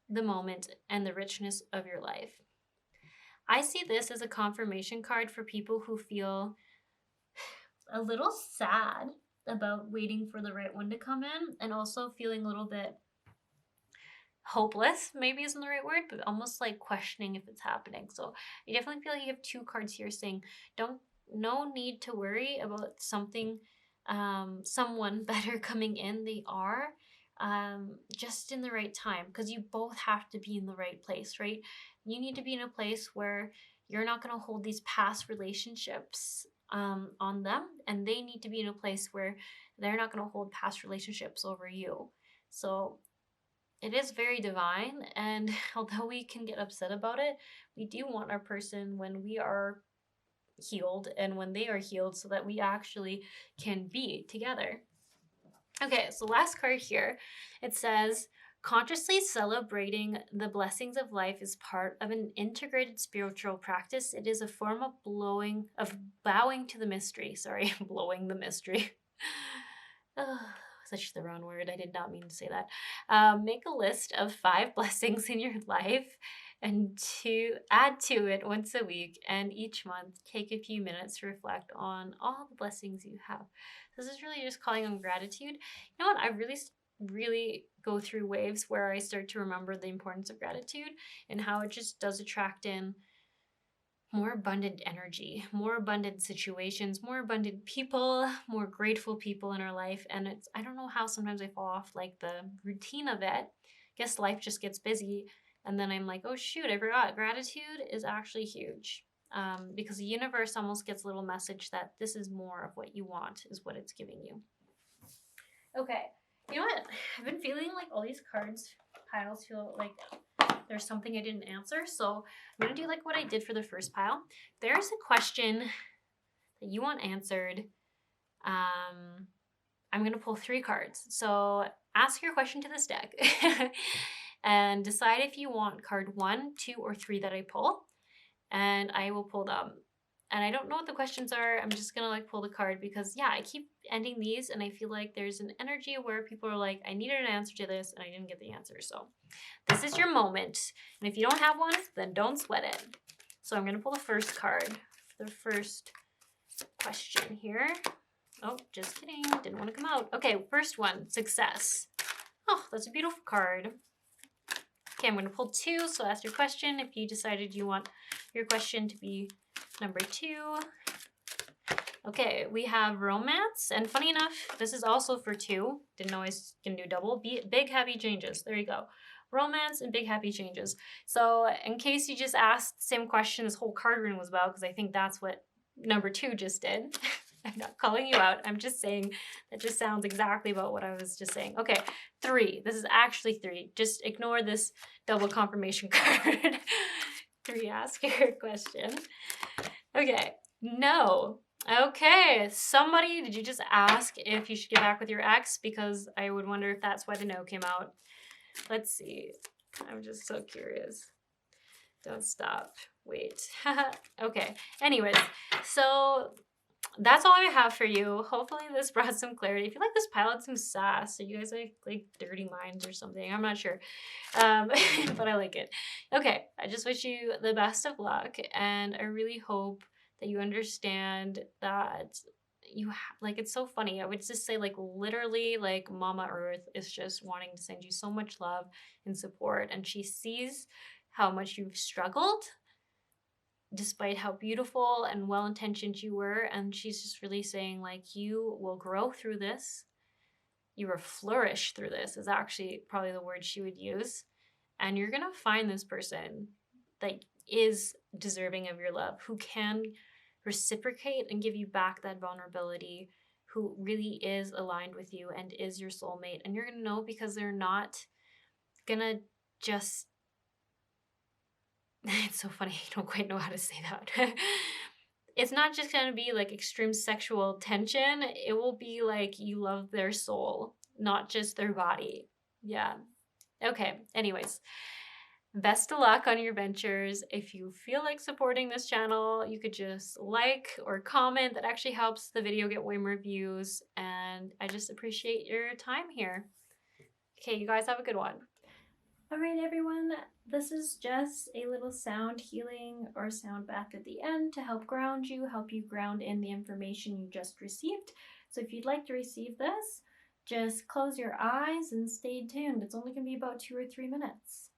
the moment and the richness of your life. I see this as a confirmation card for people who feel a little sad about waiting for the right one to come in, and also feeling a little bit hopeless, maybe isn't the right word, but almost like questioning if it's happening. So I definitely feel like you have two cards here saying no need to worry about something someone better coming in, they are, just in the right time, because you both have to be in the right place, right? You need to be in a place where you're not going to hold these past relationships on them, and they need to be in a place where they're not going to hold past relationships over you. So it is very divine, and although we can get upset about it, we do want our person when we are healed and when they are healed, so that we actually can be together. Okay, so last card here, it says, consciously celebrating the blessings of life is part of an integrated spiritual practice. It is a form of bowing to the mystery. Sorry, blowing the mystery. Oh, such the wrong word. I did not mean to say that. Make a list of 5 blessings in your life and to add to it once a week, and each month take a few minutes to reflect on all the blessings you have. This is really just calling on gratitude. You know what? I really go through waves where I start to remember the importance of gratitude and how it just does attract in more abundant energy, more abundant situations, more abundant people, more grateful people in our life. And it's, I don't know how sometimes I fall off like the routine of it. I guess life just gets busy. And then I'm like, oh shoot, I forgot. Gratitude is actually huge. Because the universe almost gets a little message that this is more of what you want, is what it's giving you. Okay, you know what? I've been feeling like all these piles feel like there's something I didn't answer. So I'm going to do like what I did for the first pile. There's a question that you want answered. I'm going to pull 3 cards. So ask your question to this deck and decide if you want card 1, 2, or 3 that I pull. And I will pull them. And I don't know what the questions are. I'm just going to like pull the card because yeah, I keep ending these and I feel like there's an energy where people are like, I needed an answer to this and I didn't get the answer. So this is your moment. And if you don't have one, then don't sweat it. So I'm going to pull the first card for the first question here. Oh, just kidding. Didn't want to come out. Okay, first one, success. Oh, that's a beautiful card. Okay, I'm going to pull 2. So ask your question. If you decided you want your question to be number 2. Okay, we have romance. And funny enough, this is also for 2. Didn't know I was going to do double. Big happy changes. There you go. Romance and big happy changes. So in case you just asked the same question this whole card reading was about, because I think that's what number 2 just did. I'm not calling you out. I'm just saying that just sounds exactly about what I was just saying. Okay, 3. This is actually 3. Just ignore this double confirmation card. 3, ask your question. Okay, no. Okay, somebody, did you just ask if you should get back with your ex? Because I would wonder if that's why the no came out. Let's see. I'm just so curious. Don't stop. Wait. Okay, anyways, so that's all I have for you. Hopefully this brought some clarity. I feel like this pile had some sass. So you guys like dirty minds or something. I'm not sure. But I like it. Okay, I just wish you the best of luck. And I really hope that you understand that like, it's so funny. I would just say like literally like Mama Earth is just wanting to send you so much love and support. And she sees how much you've struggled despite how beautiful and well-intentioned you were, and she's just really saying like, you will grow through this, you will flourish through this, is actually probably the word she would use, and you're gonna find this person that is deserving of your love, who can reciprocate and give you back that vulnerability, who really is aligned with you and is your soulmate. And you're gonna know because they're not gonna just it's so funny, I don't quite know how to say that. It's not just going to be like extreme sexual tension. It will be like you love their soul, not just their body. Yeah. Okay. Anyways, best of luck on your ventures. If you feel like supporting this channel, you could just like or comment. That actually helps the video get way more views. And I just appreciate your time here. Okay, you guys have a good one. All right, everyone, this is just a little sound healing or sound bath at the end to help ground you, help you ground in the information you just received. So if you'd like to receive this, just close your eyes and stay tuned. It's only going to be about 2 or 3 minutes.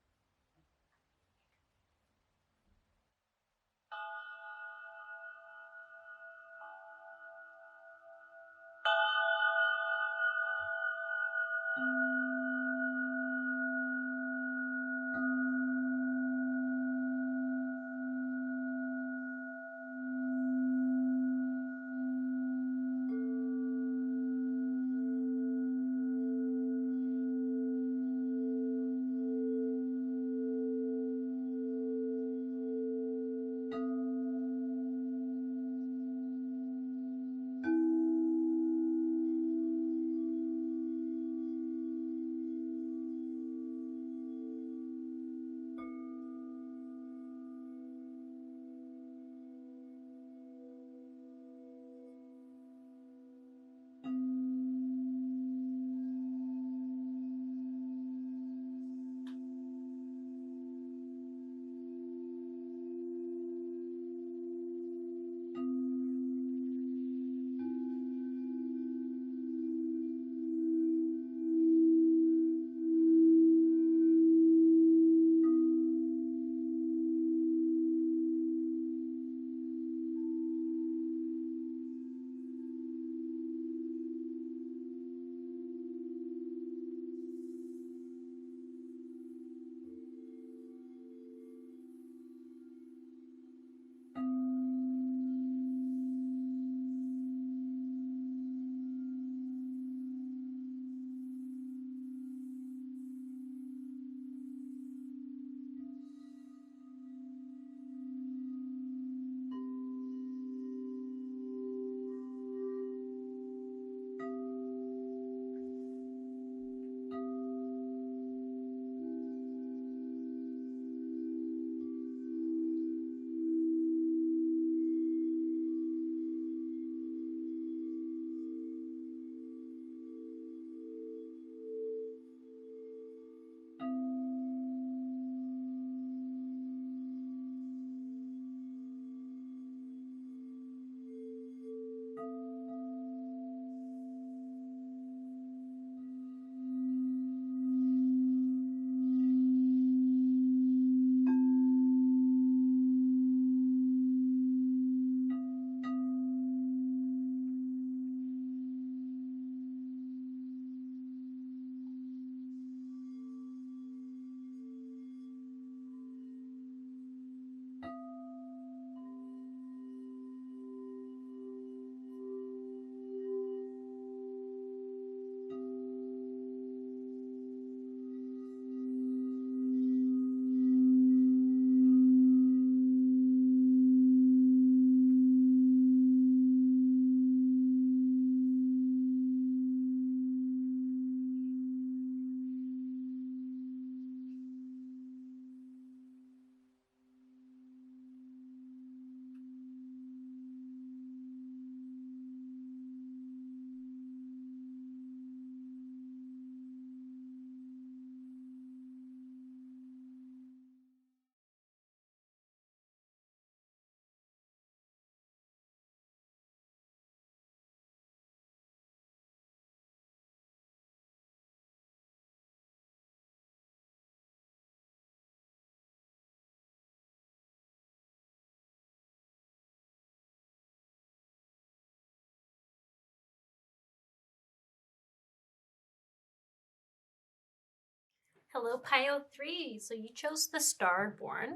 Hello, Pile 3. So you chose the Starborn.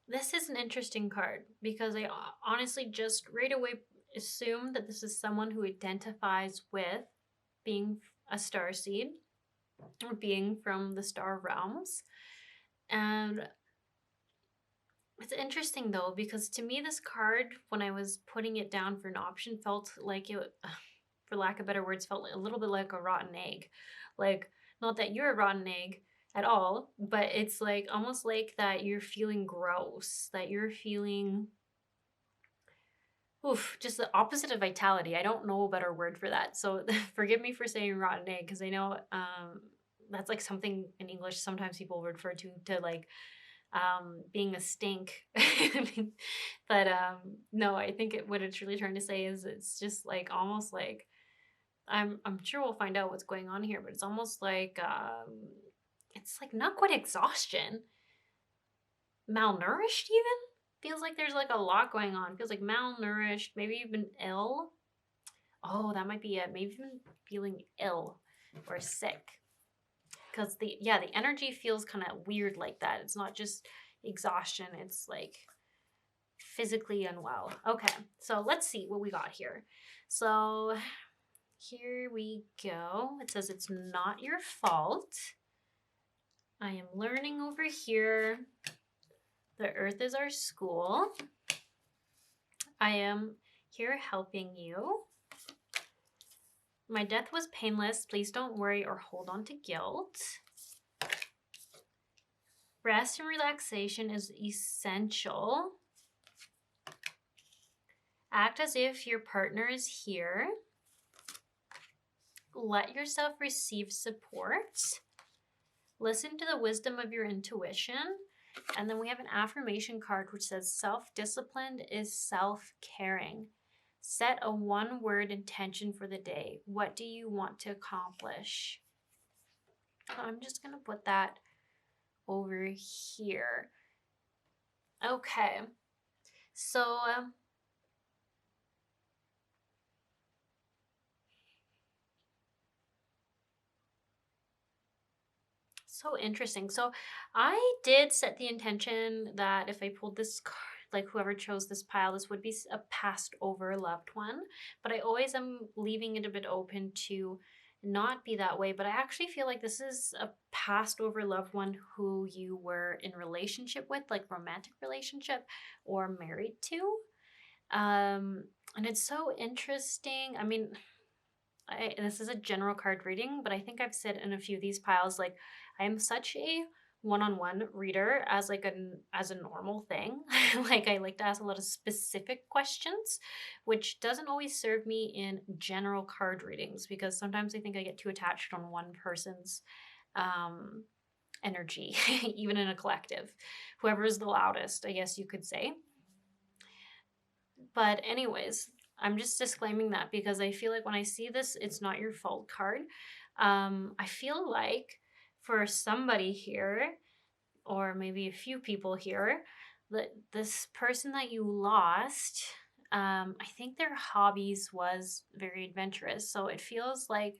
This is an interesting card because I honestly just right away assume that this is someone who identifies with being a star seed or being from the star realms. And it's interesting though, because to me, this card, when I was putting it down for an option, felt like it, for lack of better words, felt a little bit like a rotten egg. Like, not that you're a rotten egg at all, but it's like almost like that you're feeling gross, that you're feeling, oof, just the opposite of vitality. I don't know a better word for that. So forgive me for saying rotten egg, because I know that's like something in English sometimes people refer to like being a stink. But no, I think what it's really trying to say is it's just like almost like I'm sure we'll find out what's going on here, but it's almost like it's like not quite exhaustion, malnourished even. Feels like there's like a lot going on. Feels like malnourished, maybe you've been ill. Oh, that might be it. Maybe even feeling ill or sick. Because the energy feels kind of weird like that. It's not just exhaustion, it's like physically unwell. Okay, so let's see what we got here. So here we go. It says it's not your fault. I am learning over here. The earth is our school. I am here helping you. My death was painless. Please don't worry or hold on to guilt. Rest and relaxation is essential. Act as if your partner is here. Let yourself receive support. Listen to the wisdom of your intuition. And then we have an affirmation card which says self-disciplined is self-caring. Set a one-word intention for the day. What do you want to accomplish? I'm just going to put that over here. Okay. So so interesting. So I did set the intention that if I pulled this card, like whoever chose this pile, this would be a passed over loved one. But I always am leaving it a bit open to not be that way. But I actually feel like this is a passed over loved one who you were in relationship with, like romantic relationship or married to. And it's so interesting. I mean, this is a general card reading, but I think I've said in a few of these piles, like I am such a one-on-one reader as as a normal thing. Like I like to ask a lot of specific questions, which doesn't always serve me in general card readings because sometimes I think I get too attached on one person's um, energy, even in a collective. Whoever is the loudest, I guess you could say. But anyways, I'm just disclaiming that because I feel like when I see this, it's not your fault card. I feel like for somebody here, or maybe a few people here, that this person that you lost, I think their hobbies was very adventurous. So it feels like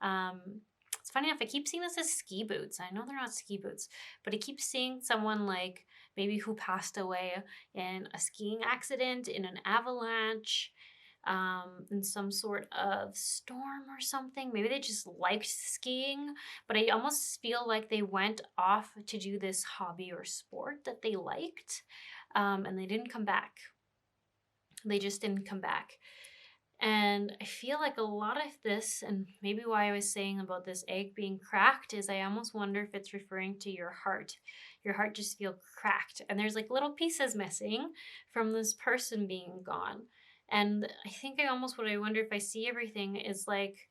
it's funny enough, I keep seeing this as ski boots. I know they're not ski boots, but I keep seeing someone like maybe who passed away in a skiing accident, in an avalanche, in some sort of storm or something. Maybe they just liked skiing, but I almost feel like they went off to do this hobby or sport that they liked, and they didn't come back. They just didn't come back. And I feel like a lot of this, and maybe why I was saying about this egg being cracked, is I almost wonder if it's referring to your heart. Your heart just feels cracked, and there's like little pieces missing from this person being gone. And I think what I wonder if I see everything is like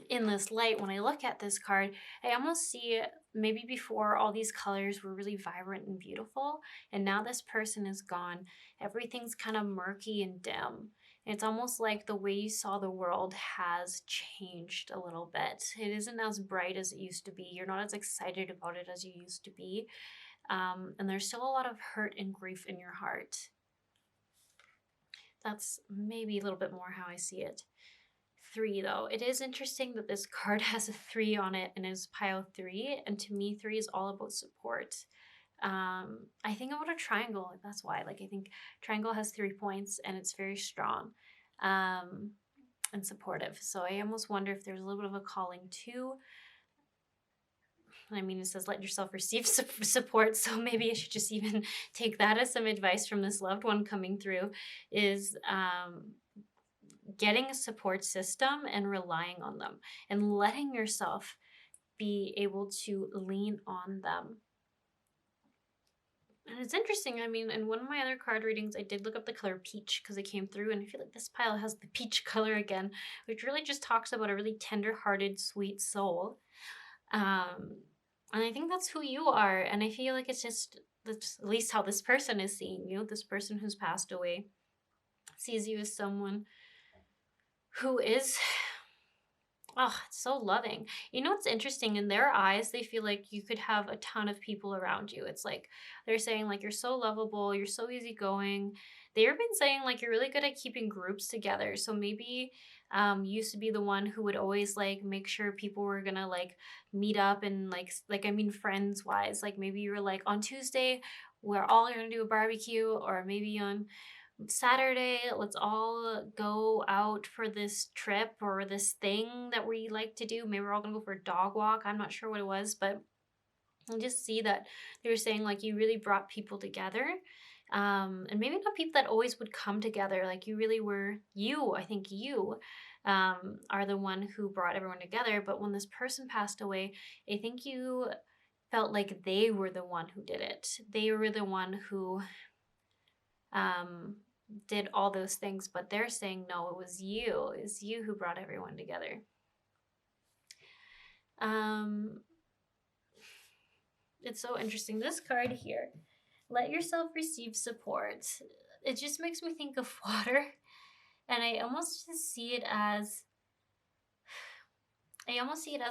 in this light, when I look at this card, I almost see maybe before all these colors were really vibrant and beautiful, and now this person is gone. Everything's kind of murky and dim. And it's almost like the way you saw the world has changed a little bit. It isn't as bright as it used to be. You're not as excited about it as you used to be. And there's still a lot of hurt and grief in your heart. That's maybe a little bit more how I see it. 3 though. It is interesting that this card has a 3 on it and is pile 3, and to me 3 is all about support. I think about a triangle, that's why. Like I think triangle has 3 points and it's very strong and supportive. So I almost wonder if there's a little bit of a calling too. I mean, it says let yourself receive support, so maybe I should just even take that as some advice from this loved one coming through, is getting a support system and relying on them and letting yourself be able to lean on them. And it's interesting. I mean, in one of my other card readings, I did look up the color peach because it came through, and I feel like this pile has the peach color again, which really just talks about a really tender-hearted, sweet soul. And I think that's who you are. And I feel like that's at least how this person is seeing you. This person who's passed away sees you as someone who is, oh, it's so loving. You know what's interesting? In their eyes, they feel like you could have a ton of people around you. It's like they're saying like you're so lovable, you're so easygoing. they've been saying like you're really good at keeping groups together. So maybe you used to be the one who would always like make sure people were gonna like meet up and like I mean friends wise. Like maybe you were like on Tuesday we're all gonna do a barbecue, or maybe on Saturday, let's all go out for this trip or this thing that we like to do. Maybe we're all gonna go for a dog walk. I'm not sure what it was, but I just see that they were saying like you really brought people together. And maybe not people that always would come together. Like you really were you, I think you are the one who brought everyone together. But when this person passed away, I think you felt like they were the one who did it. They were the one who um, did all those things, but they're saying no, it was you. It's you who brought everyone together. Um, it's so interesting. This card here, let yourself receive support. It just makes me think of water, and I almost just see it as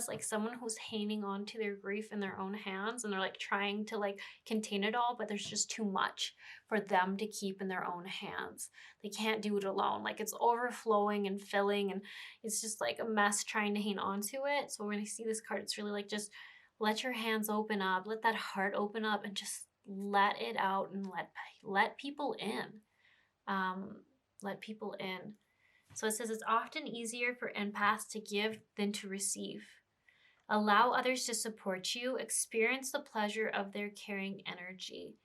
like someone who's hanging on to their grief in their own hands, and they're like trying to like contain it all, but there's just too much for them to keep in their own hands. They can't do it alone. Like it's overflowing and filling, and it's just like a mess trying to hang on to it. So when I see this card, it's really like just let your hands open up, let that heart open up, and just let it out and let people in. Let people in. So it says it's often easier for empaths to give than to receive. Allow others to support you. Experience the pleasure of their caring energy.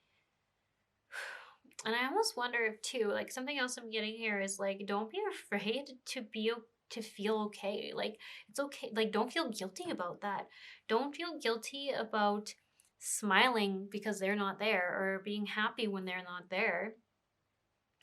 And I almost wonder if too, like something else I'm getting here is like, don't be afraid to feel okay. Like it's okay. Like don't feel guilty about that. Don't feel guilty about smiling because they're not there, or being happy when they're not there.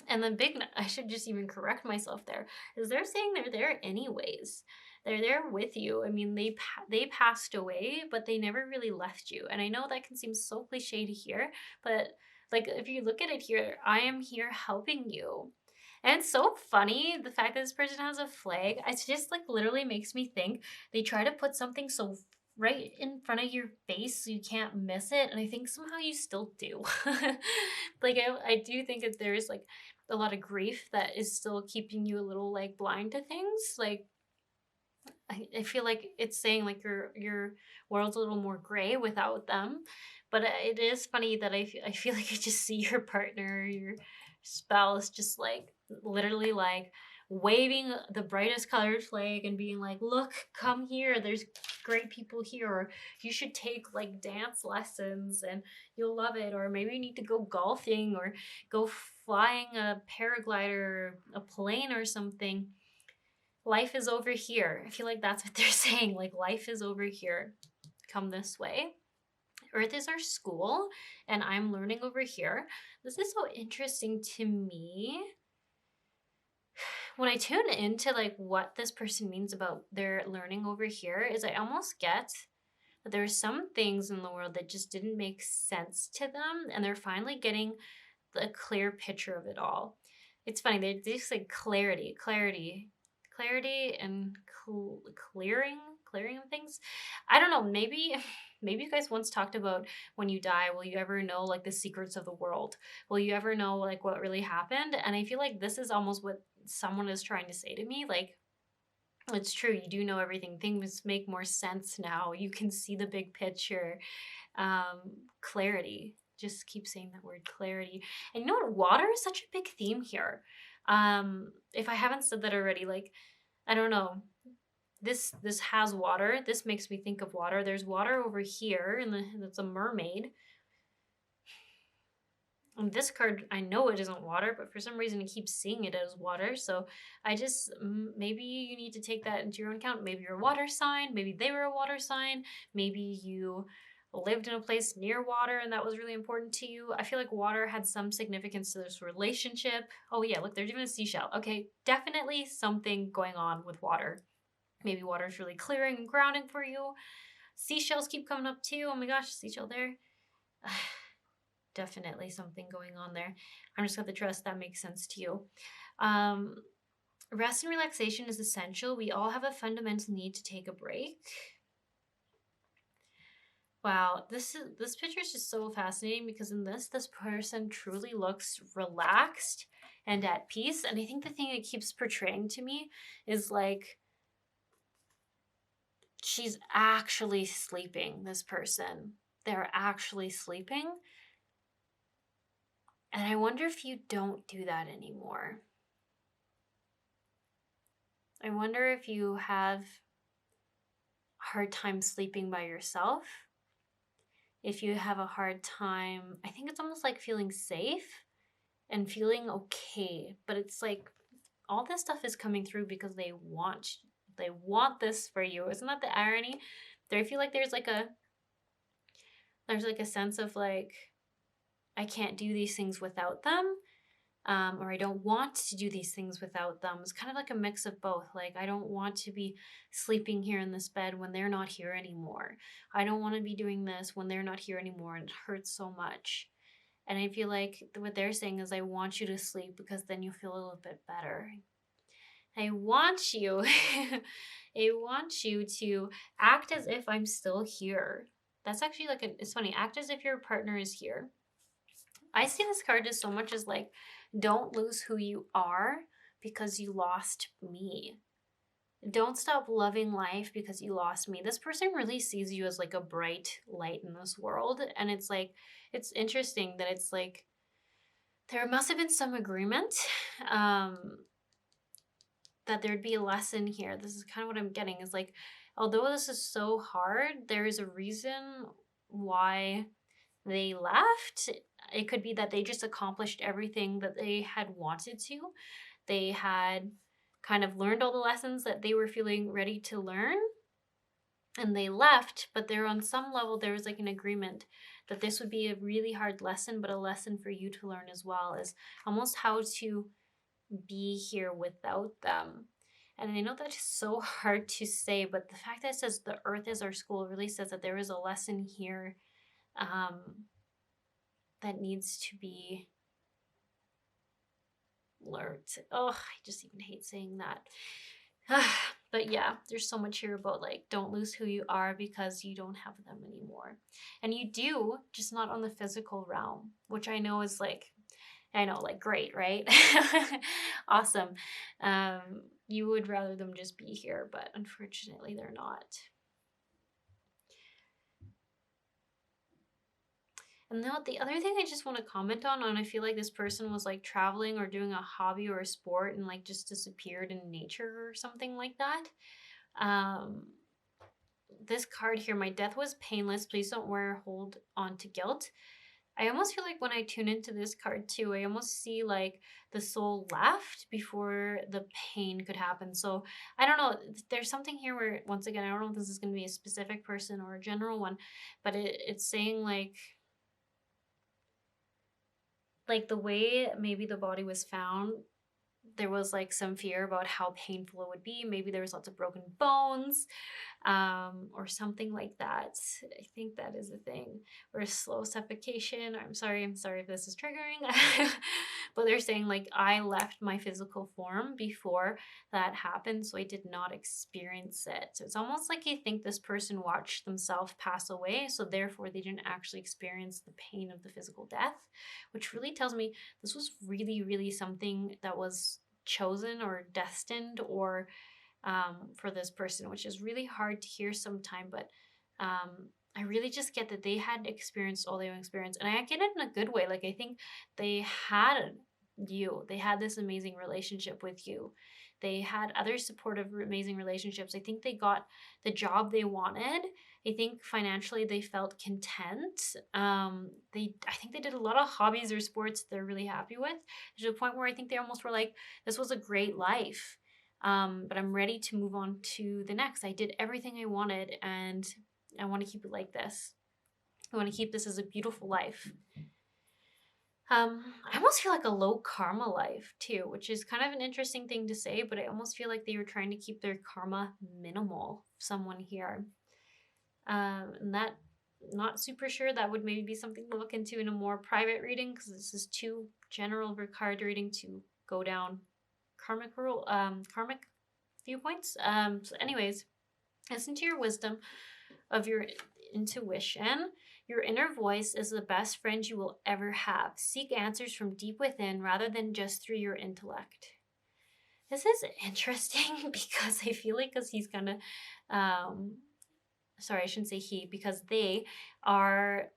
And the big, I should just even correct myself there, is they're saying they're there anyways. They're there with you. I mean, they passed away, but they never really left you. And I know that can seem so cliche to hear, but like if you look at it here, I am here helping you. And it's so funny the fact that this person has a flag. It just like literally makes me think they try to put something so right in front of your face so you can't miss it, and I think somehow you still do. Like I do think that there's like a lot of grief that is still keeping you a little like blind to things. Like I feel like it's saying like your world's a little more gray without them. But it is funny that I feel like I just see your partner, your spouse, just like literally like waving the brightest colored flag and being like, look, come here, there's great people here, or you should take like dance lessons and you'll love it, or maybe you need to go golfing or go flying a paraglider or a plane or something. Life is over here. I feel like that's what they're saying. Like, life is over here. Come this way. Earth is our school, and I'm learning over here. This is so interesting to me. When I tune into like what this person means about their learning over here, is I almost get that there are some things in the world that just didn't make sense to them, and they're finally getting a clear picture of it all. It's funny, they just say clarity and clearing of things. I don't know, maybe you guys once talked about when you die, will you ever know like the secrets of the world? Will you ever know like what really happened? And I feel like this is almost what someone is trying to say to me. Like, it's true, you do know everything. Things make more sense now. You can see the big picture. Clarity. Just keep saying that word, clarity. And you know what? Water is such a big theme here. If I haven't said that already, like, I don't know. This has water. This makes me think of water. There's water over here, and it's a mermaid. And this card, I know it isn't water, but for some reason I keep seeing it as water. So I just, maybe you need to take that into your own account. Maybe you're a water sign. Maybe they were a water sign. Maybe you lived in a place near water and that was really important to you. I feel like water had some significance to this relationship. Oh yeah, look, there's even a seashell. Okay, definitely something going on with water. Maybe water is really clearing and grounding for you. Seashells keep coming up too. Oh my gosh, seashell there. Definitely something going on there. I'm just going to trust that makes sense to you. Rest and relaxation is essential. We all have a fundamental need to take a break. Wow, this picture is just so fascinating because in this person truly looks relaxed and at peace. And I think the thing it keeps portraying to me is like, she's actually sleeping, this person. They're actually sleeping. And I wonder if you don't do that anymore. I wonder if you have a hard time sleeping by yourself. If you have a hard time, I think it's almost like feeling safe and feeling okay. But it's like all this stuff is coming through because they want this for you. Isn't that the irony? I feel like there's like a sense of like, I can't do these things without them. Or I don't want to do these things without them. It's kind of like a mix of both. Like, I don't want to be sleeping here in this bed when they're not here anymore. I don't want to be doing this when they're not here anymore, and it hurts so much. And I feel like what they're saying is, I want you to sleep because then you feel a little bit better. I want you, I want you to act as if I'm still here. That's actually like, it's funny, act as if your partner is here. I see this card as so much as like, don't lose who you are because you lost me. Don't stop loving life because you lost me. This person really sees you as like a bright light in this world. And it's like, it's interesting that it's like, there must have been some agreement that there'd be a lesson here. This is kind of what I'm getting, is like, although this is so hard, there is a reason why they left. It could be that they just accomplished everything that they had wanted to. They had kind of learned all the lessons that they were feeling ready to learn, and they left. But there, on some level, there was like an agreement that this would be a really hard lesson, but a lesson for you to learn as well, is almost how to be here without them. And I know that is so hard to say, but the fact that it says the earth is our school really says that there is a lesson here that needs to be learned. Oh, I just even hate saying that. But yeah, there's so much here about like, don't lose who you are because you don't have them anymore. And you do, just not on the physical realm, which I know is like, great, right? Awesome. You would rather them just be here, but unfortunately they're not. And now the other thing I just want to comment on, and I feel like this person was like traveling or doing a hobby or a sport and like just disappeared in nature or something like that. This card here, my death was painless. Please don't hold on to guilt. I almost feel like when I tune into this card too, I almost see like the soul left before the pain could happen. So I don't know. There's something here where, once again, I don't know if this is going to be a specific person or a general one, but it's saying like the way maybe the body was found, there was like some fear about how painful it would be. Maybe there was lots of broken bones, or something like that. I think that is the thing. Or slow suffocation. I'm sorry if this is triggering. But they're saying like, I left my physical form before that happened, so I did not experience it. So it's almost like you think this person watched themselves pass away, so therefore they didn't actually experience the pain of the physical death, which really tells me this was really, really something that was chosen or destined, or for this person, which is really hard to hear sometime. But I really just get that they had experienced all they experienced, and I get it in a good way. Like, I think they had they had this amazing relationship with you. They had other supportive, amazing relationships. I think they got the job they wanted. I think financially they felt content. I think they did a lot of hobbies or sports they're really happy with, to the point where I think they almost were like, this was a great life. But I'm ready to move on to the next. I did everything I wanted, and I want to keep it like this. I want to keep this as a beautiful life. I almost feel like a low karma life too, which is kind of an interesting thing to say, but I almost feel like they were trying to keep their karma minimal, someone here. And that, not super sure, that would maybe be something to look into in a more private reading, because this is too general of a card reading to go down karmic viewpoints. So anyways, listen to your wisdom of your intuition. Your inner voice is the best friend you will ever have. Seek answers from deep within rather than just through your intellect. This is interesting because I feel like because he's gonna, sorry, I shouldn't say he, because they are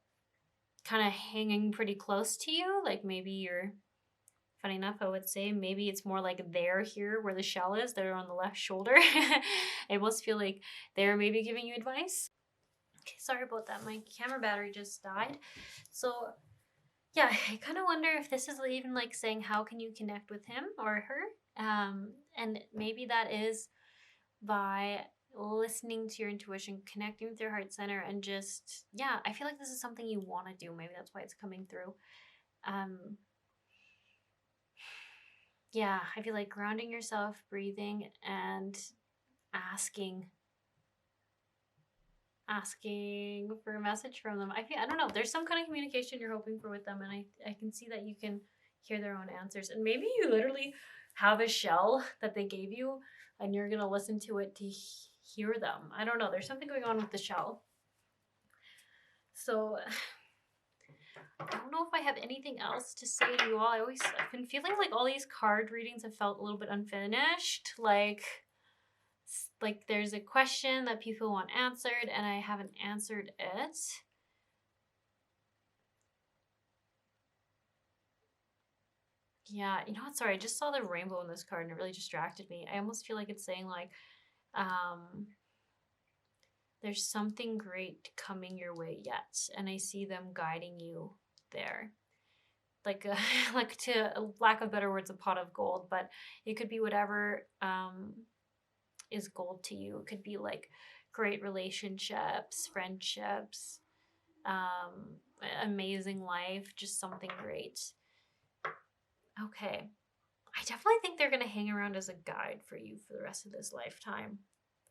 kind of hanging pretty close to you. Like maybe you're, funny enough, I would say maybe it's more like they're here where the shell is. They're on the left shoulder. I almost feel like they're maybe giving you advice. Okay, sorry about that. My camera battery just died. So yeah, I kind of wonder if this is even like saying how can you connect with him or her. And maybe that is by listening to your intuition, connecting with your heart center, and just, yeah, I feel like this is something you want to do. Maybe that's why it's coming through. Yeah, I feel like grounding yourself, breathing, and asking for a message from them. I don't know, there's some kind of communication you're hoping for with them, and I can see that you can hear their own answers. And maybe you literally have a shell that they gave you and you're gonna listen to it to hear them. I don't know, there's something going on with the shell. So I don't know if I have anything else to say to you all. I've been feeling like all these card readings have felt a little bit unfinished. Like there's a question that people want answered and I haven't answered it. Yeah, you know what? Sorry, I just saw the rainbow in this card and it really distracted me. I almost feel like it's saying like, there's something great coming your way yet, and I see them guiding you there. Like like, to lack of better words, a pot of gold, but it could be whatever is gold to you. It could be like great relationships, friendships, amazing life, just something great. Okay. I definitely think they're going to hang around as a guide for you for the rest of this lifetime.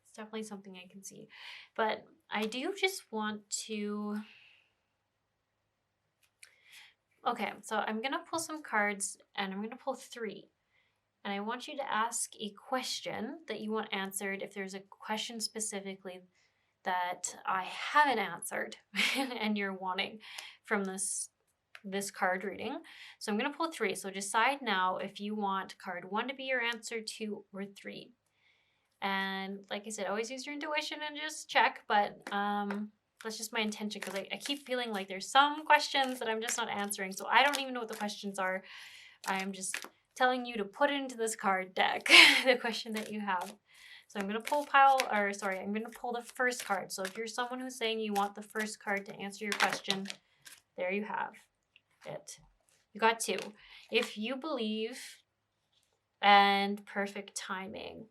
It's definitely something I can see. But I do just want to... Okay, so I'm going to pull some cards, and I'm going to pull 3. And I want you to ask a question that you want answered. If there's a question specifically that I haven't answered and you're wanting from this card reading. So I'm going to pull 3. So decide now if you want card 1 to be your answer, 2, or 3. And like I said, always use your intuition and just check. But that's just my intention, because I keep feeling like there's some questions that I'm just not answering. So I don't even know what the questions are. I'm just telling you to put it into this card deck, the question that you have. So I'm going to pull I'm going to pull the first card. So if you're someone who's saying you want the first card to answer your question, there you have it. You got 2. If you believe, and perfect timing.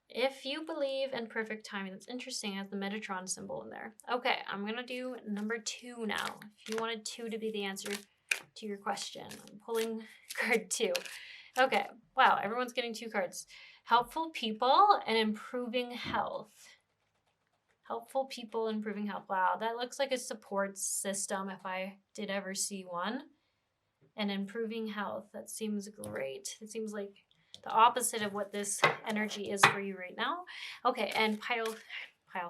If you believe in perfect timing, that's interesting, it has the Metatron symbol in there. Okay, I'm going to do number 2 now. If you wanted 2 to be the answer to your question, I'm pulling card 2. Okay, wow, everyone's getting 2 cards. Helpful people and improving health. Helpful people, improving health. Wow, that looks like a support system if I did ever see one. And improving health, that seems great. It seems like the opposite of what this energy is for you right now. Okay, and pile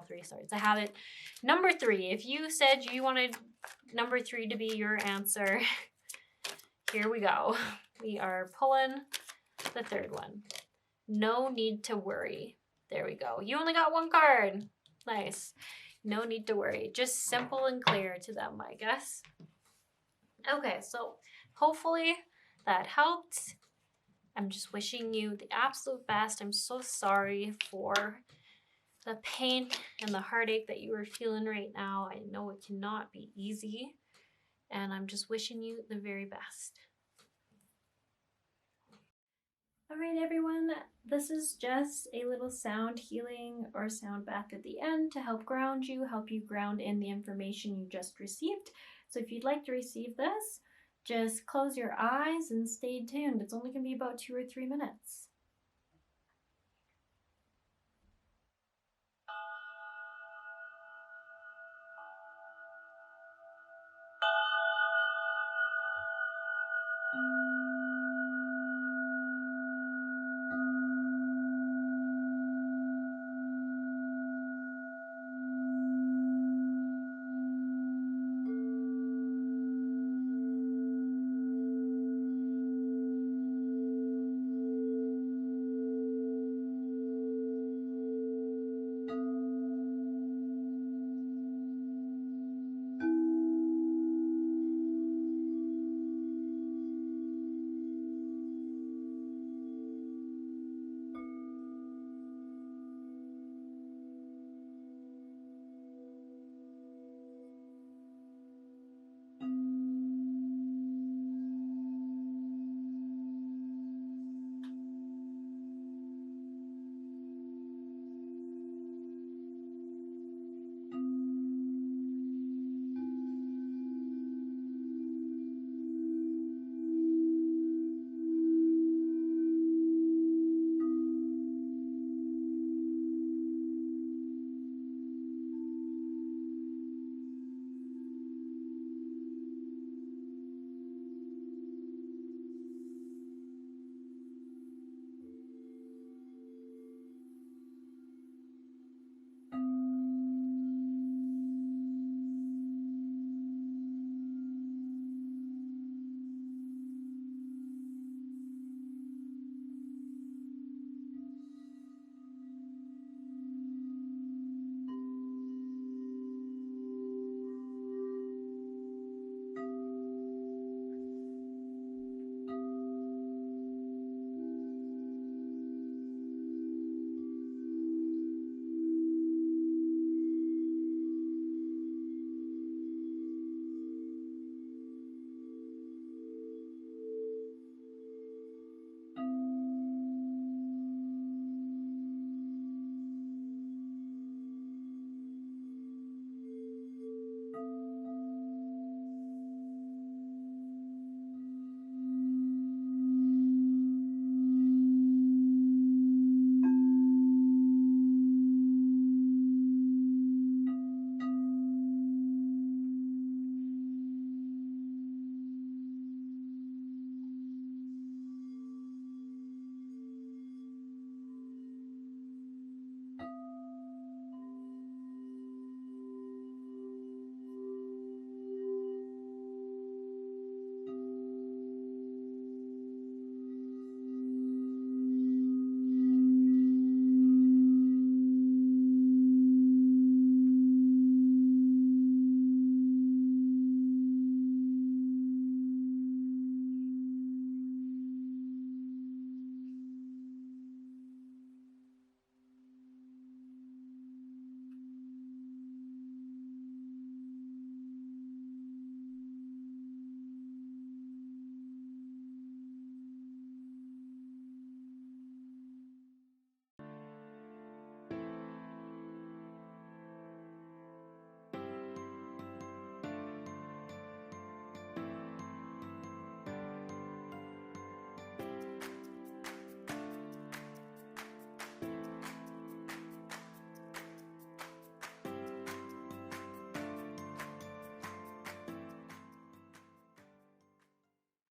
3, sorry, it's a habit. Number 3, if you said you wanted number 3 to be your answer, here we go. We are pulling the 3rd one. No need to worry. There we go. You only got 1 card. Nice. No need to worry. Just simple and clear to them, I guess. Okay, so hopefully that helped. I'm just wishing you the absolute best. I'm so sorry for the pain and the heartache that you are feeling right now. I know it cannot be easy, and I'm just wishing you the very best. All right, everyone, this is just a little sound healing or sound bath at the end to help you ground in the information you just received. So if you'd like to receive this, just close your eyes and stay tuned. It's only going to be about 2 or 3 minutes.